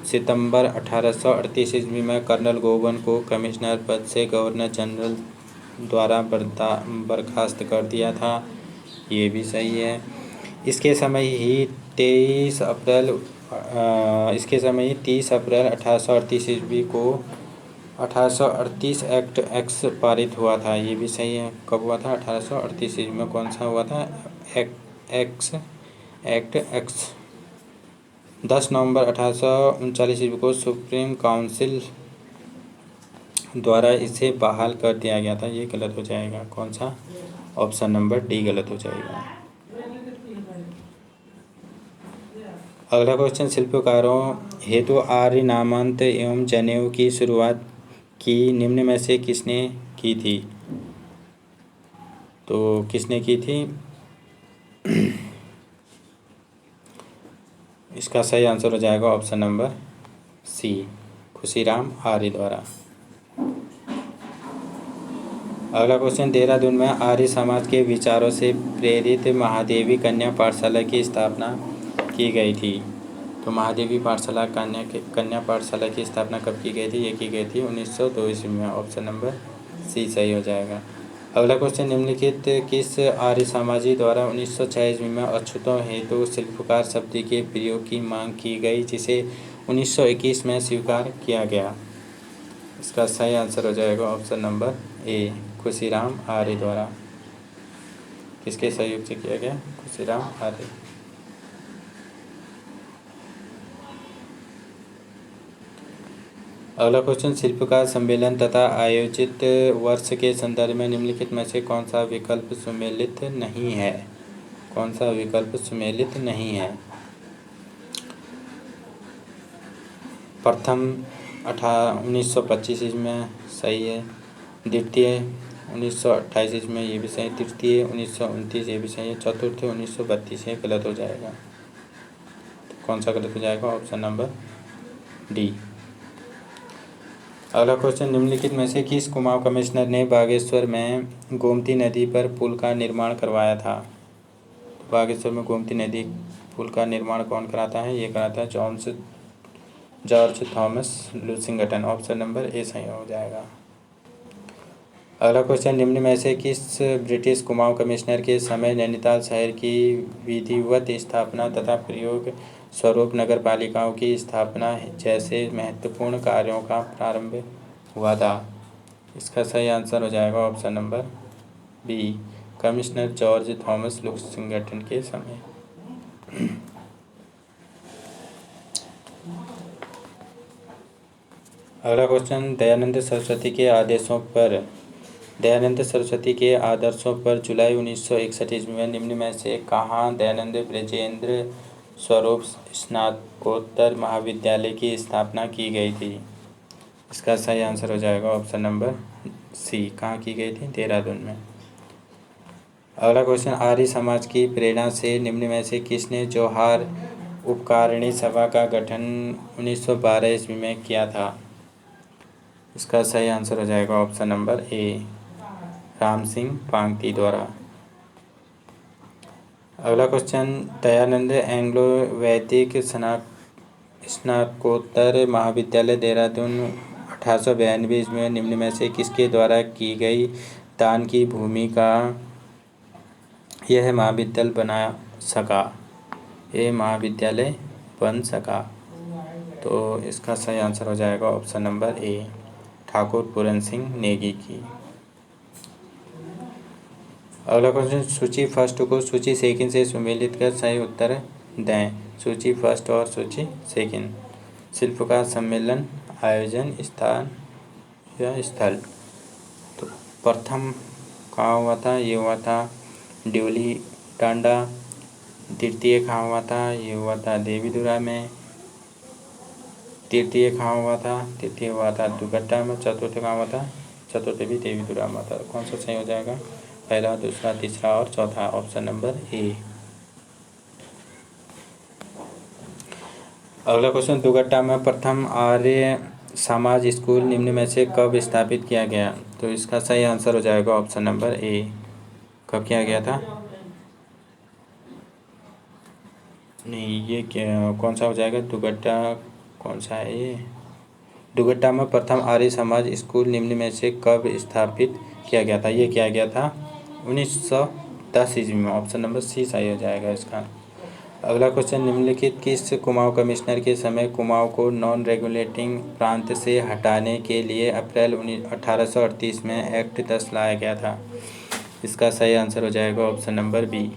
S1: सितंबर 1838 ईस्वी में कर्नल गोवन को कमिश्नर पद से गवर्नर जनरल द्वारा बर्खास्त कर दिया था, ये भी सही है। इसके समय ही 30 अप्रैल 1838 ईस्वी को 1838 एक्ट पारित हुआ था, ये भी सही है। कब हुआ था? 1838 ईस्वी में। कौन सा हुआ था? Act x. 10 नवंबर 1839 ईस्वी को सुप्रीम काउंसिल द्वारा इसे बहाल कर दिया गया था, ये गलत हो जाएगा। कौन सा? ऑप्शन नंबर डी गलत हो जाएगा। अगला क्वेश्चन, शिल्पकारों हेतु आर्य नामांत एवं जनेऊ की शुरुआत की निम्न में से किसने की थी? तो किसने की थी? इसका सही आंसर हो जाएगा ऑप्शन नंबर सी, खुशीराम आर्य द्वारा। अगला क्वेश्चन, देहरादून में आर्य समाज के विचारों से प्रेरित महादेवी कन्या पाठशाला की स्थापना की गई थी। तो महादेवी पाठशाला कन्या पाठशाला की स्थापना कब की गई थी? ये की गई थी 1902 ईस्वी में। ऑप्शन नंबर सी सही हो जाएगा। अगला क्वेश्चन, निम्नलिखित किस आर्य समाजी द्वारा 1906 ईस्वी में अछूतों हेतु शिल्पकार शब्द के प्रयोग की मांग की गई, जिसे 1921 में स्वीकार किया गया? इसका सही आंसर हो जाएगा ऑप्शन नंबर ए, खुशीराम आर्य द्वारा। किसके सहयोग से किया गया? खुशीराम आर्य। अगला क्वेश्चन, शिल्पकार सम्मेलन तथा आयोजित वर्ष के संदर्भ में निम्नलिखित में से कौन सा विकल्प सुमेलित नहीं है? कौन सा विकल्प सुमेलित नहीं है? प्रथम 1925 ईस्वी में, सही है। द्वितीय 1928 ईस्वी में, ये भी सही। तृतीय 1929, ये भी सही है। चतुर्थ 1932, ये गलत हो जाएगा। तो कौन सा गलत हो जाएगा? Option number D. अगला क्वेश्चन, निम्नलिखित में से किस कुमाऊं कमिश्नर ने बागेश्वर में गोमती नदी पर पुल का निर्माण करवाया था? बागेश्वर में गोमती नदी पुल का निर्माण कौन कराता है? ये कराता है George Thomas Lushington. Option number A सही हो जाएगा। अगला क्वेश्चन, निम्न में से किस ब्रिटिश कुमाऊं कमिश्नर के समय नैनीताल शहर की विधिवत स्थापना तथा प्रयोग स्वरूप नगर पालिकाओं की स्थापना जैसे महत्वपूर्ण कार्यों का प्रारंभ हुआ था? इसका सही आंसर हो जाएगा option number B, commissioner George Thomas Lushington के समय। अगला क्वेश्चन, दयानंद सरस्वती के आदर्शों पर जुलाई 1961 ईस्वी में निम्न में से कहाँ दयानंद ब्रजेंद्र स्वरूप स्नातकोत्तर महाविद्यालय की स्थापना की गई थी? इसका सही आंसर हो जाएगा ऑप्शन नंबर सी, कहाँ की गई थी? देहरादून में। अगला क्वेश्चन, आर्य समाज की प्रेरणा से निम्न में से किसने जोहार उपकारिणी सभा का गठन 1912 ईस्वी में किया था? इसका सही आंसर हो जाएगा ऑप्शन नंबर ए, राम सिंह पांगती द्वारा। अगला क्वेश्चन, दयानंद एंग्लो वैदिक स्नातकोत्तर महाविद्यालय देहरादून 1892 ईस्वी में निम्न में से किसके द्वारा की गई दान की भूमि का यह महाविद्यालय बना सका? ये महाविद्यालय बन सका। तो इसका सही आंसर हो जाएगा ऑप्शन नंबर ए, ठाकुर पूरन सिंह नेगी की। अगला क्वेश्चन, सूची फर्स्ट को सूची सेकंड से सुमेलित कर सही उत्तर दें। सूची फर्स्ट और सूची सेकंड। शिल्पकार सम्मेलन, आयोजन, स्थान या स्थल। तो प्रथम कहाँ हुआ था? ये हुआ था ड्यूली टांडा। द्वितीय कहाँ हुआ था? ये हुआ था देवीधुरा में। तृतीय कहाँ हुआ था? तृतीय हुआ था दुगट्टा में। चतुर्थ कहाँ हुआ था? चतुर्थ भी देवीधुरा में था। कौन सा सही हो जाएगा? पहला, दूसरा, तीसरा और चौथा, ऑप्शन नंबर ए। अगला क्वेश्चन, दुगट्टा में प्रथम आर्य समाज स्कूल निम्न में से कब स्थापित किया गया? तो इसका सही आंसर हो जाएगा ऑप्शन नंबर ए। कब किया गया था? नहीं, ये क्या, कौन सा हो जाएगा? दुगट्टा कौन सा है ये? दुगट्टा में प्रथम आर्य समाज स्कूल निम्न में से कब स्थापित किया गया था? ये किया गया था 1910 ईस्वी में। ऑप्शन नंबर सी सही हो जाएगा इसका। अगला क्वेश्चन, निम्नलिखित किस कुमाऊं कमिश्नर के समय कुमाऊं को नॉन रेगुलेटिंग प्रांत से हटाने के लिए अप्रैल 1838 में एक्ट 10 लाया गया था? इसका सही आंसर हो जाएगा option number B,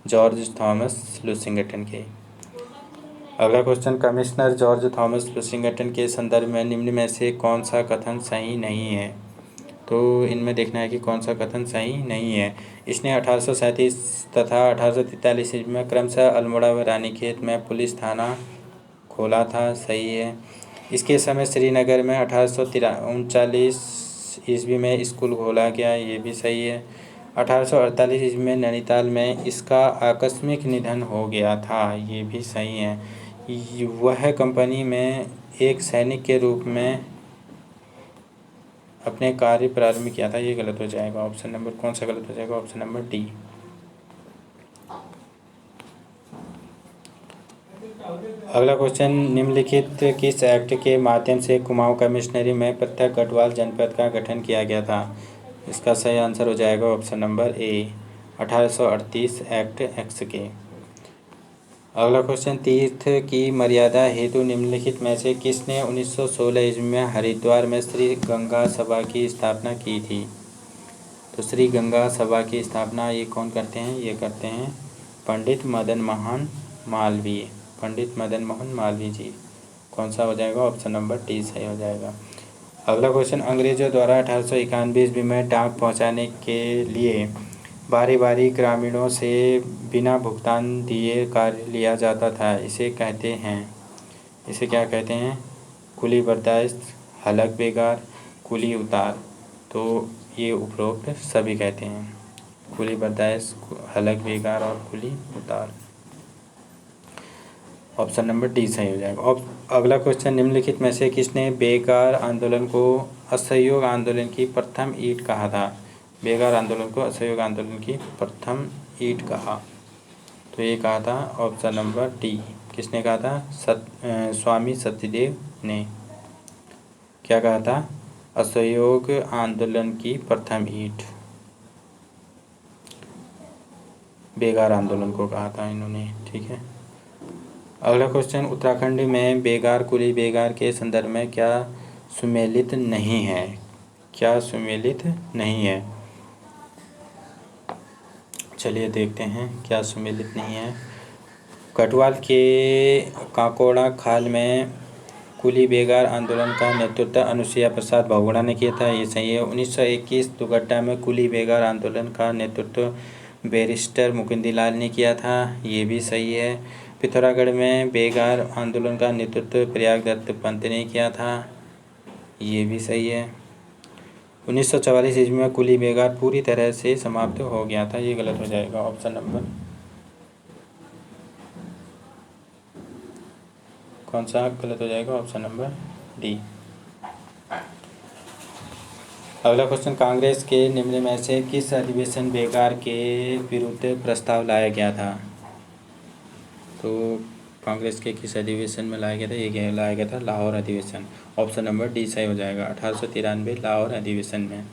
S1: George Thomas Lushington के। अगला question, commissioner George Thomas Lushington के संदर्भ में निम्न में से कौन सा कथन सही नहीं है? तो इनमें देखना है कि कौन सा कथन सही नहीं है। इसने 1837 तथा 1843 ईस्वी में क्रमशः अल्मोड़ा व रानीखेत में पुलिस थाना खोला था, सही है। इसके समय श्रीनगर में 1839 ईस्वी में स्कूल खोला गया, ये भी सही है। 1848 ईस्वी में नैनीताल में इसका आकस्मिक निधन हो गया था, ये भी सही है। वह कंपनी में एक सैनिक के रूप में अपने कार्य प्रारंभ किया था, ये गलत हो जाएगा। ऑप्शन नंबर कौन सा गलत हो जाएगा? Option number D. अगला क्वेश्चन, निम्नलिखित किस एक्ट के माध्यम से कुमाऊं कमिश्नरी में पृथक गढ़वाल जनपद का गठन किया गया था? इसका सही आंसर हो जाएगा ऑप्शन नंबर ए, 1838 एक्ट एक्स के। अगला क्वेश्चन, तीर्थ की मर्यादा हेतु निम्नलिखित में से किसने 1916 ईस्वी में हरिद्वार में श्री गंगा सभा की स्थापना की थी? तो श्री गंगा सभा की स्थापना ये कौन करते हैं? ये करते हैं पंडित मदन मोहन मालवीय, पंडित मदन मोहन मालवीय जी। कौन सा हो जाएगा? ऑप्शन नंबर डी सही हो जाएगा। अगला क्वेश्चन, अंग्रेजों द्वारा 1891 ईस्वी में डाक पहुँचाने के लिए बारी बारी ग्रामीणों से बिना भुगतान दिए कार्य लिया जाता था, इसे कहते हैं, इसे क्या कहते हैं? कुली बर्दाश्त, हलक बेगार, कुली उतार। तो ये उपरोक्त सभी कहते हैं, कुली बर्दाश्त, हलक बेगार और कुली उतार। ऑप्शन नंबर डी सही हो जाएगा। अगला क्वेश्चन, निम्नलिखित में से किसने बेगार आंदोलन को असहयोग आंदोलन की प्रथम ईंट कहा था? बेगार आंदोलन को असहयोग आंदोलन की प्रथम ईंट कहा, तो ये कहा था ऑप्शन नंबर डी। किसने कहा था? स्वामी सत्यदेव ने। क्या कहा था? असहयोग आंदोलन की प्रथम ईंट बेगार आंदोलन को कहा था इन्होंने, ठीक है। अगला क्वेश्चन, उत्तराखंड में बेगार कुली बेगार के संदर्भ में क्या सुमेलित नहीं है? क्या सुमेलित नहीं है? चलिए देखते हैं क्या सुमेलित नहीं है। कटवाल के काकोड़ा खाल में कुली बेगार आंदोलन का नेतृत्व अनुसुईया प्रसाद बहुगुणा ने किया था, ये सही है। 1921 दुगट्टा में कुली बेगार आंदोलन का नेतृत्व बैरिस्टर मुकुंदलाल ने किया था, ये भी सही है। पिथौरागढ़ में बेगार आंदोलन का नेतृत्व प्रयाग दत्त पंत ने किया था, ये भी सही है। 1944 ईस्वी में कुली बेगार पूरी तरह से समाप्त हो गया था, ये गलत हो जाएगा। ऑप्शन नंबर कौन सा गलत हो जाएगा? Option number D. अगला क्वेश्चन, कांग्रेस के निम्न में से किस अधिवेशन बेकार के विरुद्ध प्रस्ताव लाया गया था? तो कांग्रेस के किस अधिवेशन में लाया गया था? ये लाया गया था लाहौर अधिवेशन। ऑप्शन नंबर डी सही हो जाएगा, 1893 लाहौर अधिवेशन में।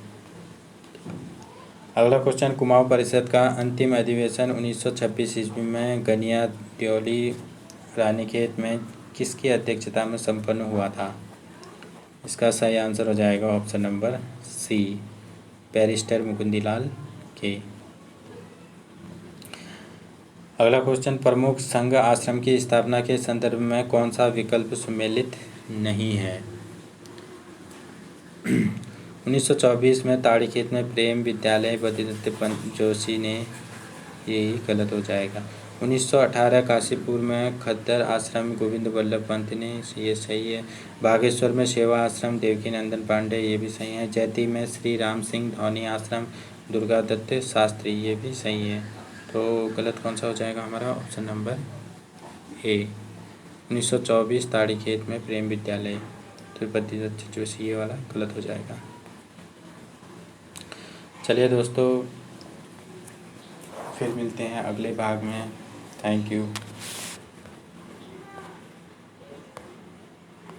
S1: अगला क्वेश्चन, कुमाऊं परिषद का अंतिम अधिवेशन 1926 ईस्वी में गनिया द्योली रानीखेत में किसकी अध्यक्षता में संपन्न हुआ था? इसका सही आंसर हो जाएगा option number C, barrister Mukundlal के। अगला क्वेश्चन, प्रमुख संघ आश्रम की स्थापना के संदर्भ में कौन सा विकल्प सम्मिलित नहीं है? 1924 में ताड़ीखेत में प्रेम विद्यालय बद्रीदत्त पंत जोशी ने, यही गलत हो जाएगा। 1918 काशीपुर में खद्दर आश्रम गोविंद वल्लभ पंत ने, ये सही है। बागेश्वर में सेवा आश्रम देवकी नंदन पांडे, ये भी सही है। जैती में श्री राम सिंह धौनी आश्रम दुर्गा दत्त शास्त्री, ये भी सही है। तो गलत कौन सा हो जाएगा हमारा? ऑप्शन नंबर ए, 1924 ताड़ीखेत में प्रेम विद्यालय, तो बद्रीदत्त जोशी ये वाला गलत हो जाएगा। चलिए दोस्तों, फिर मिलते हैं अगले भाग में। Thank you.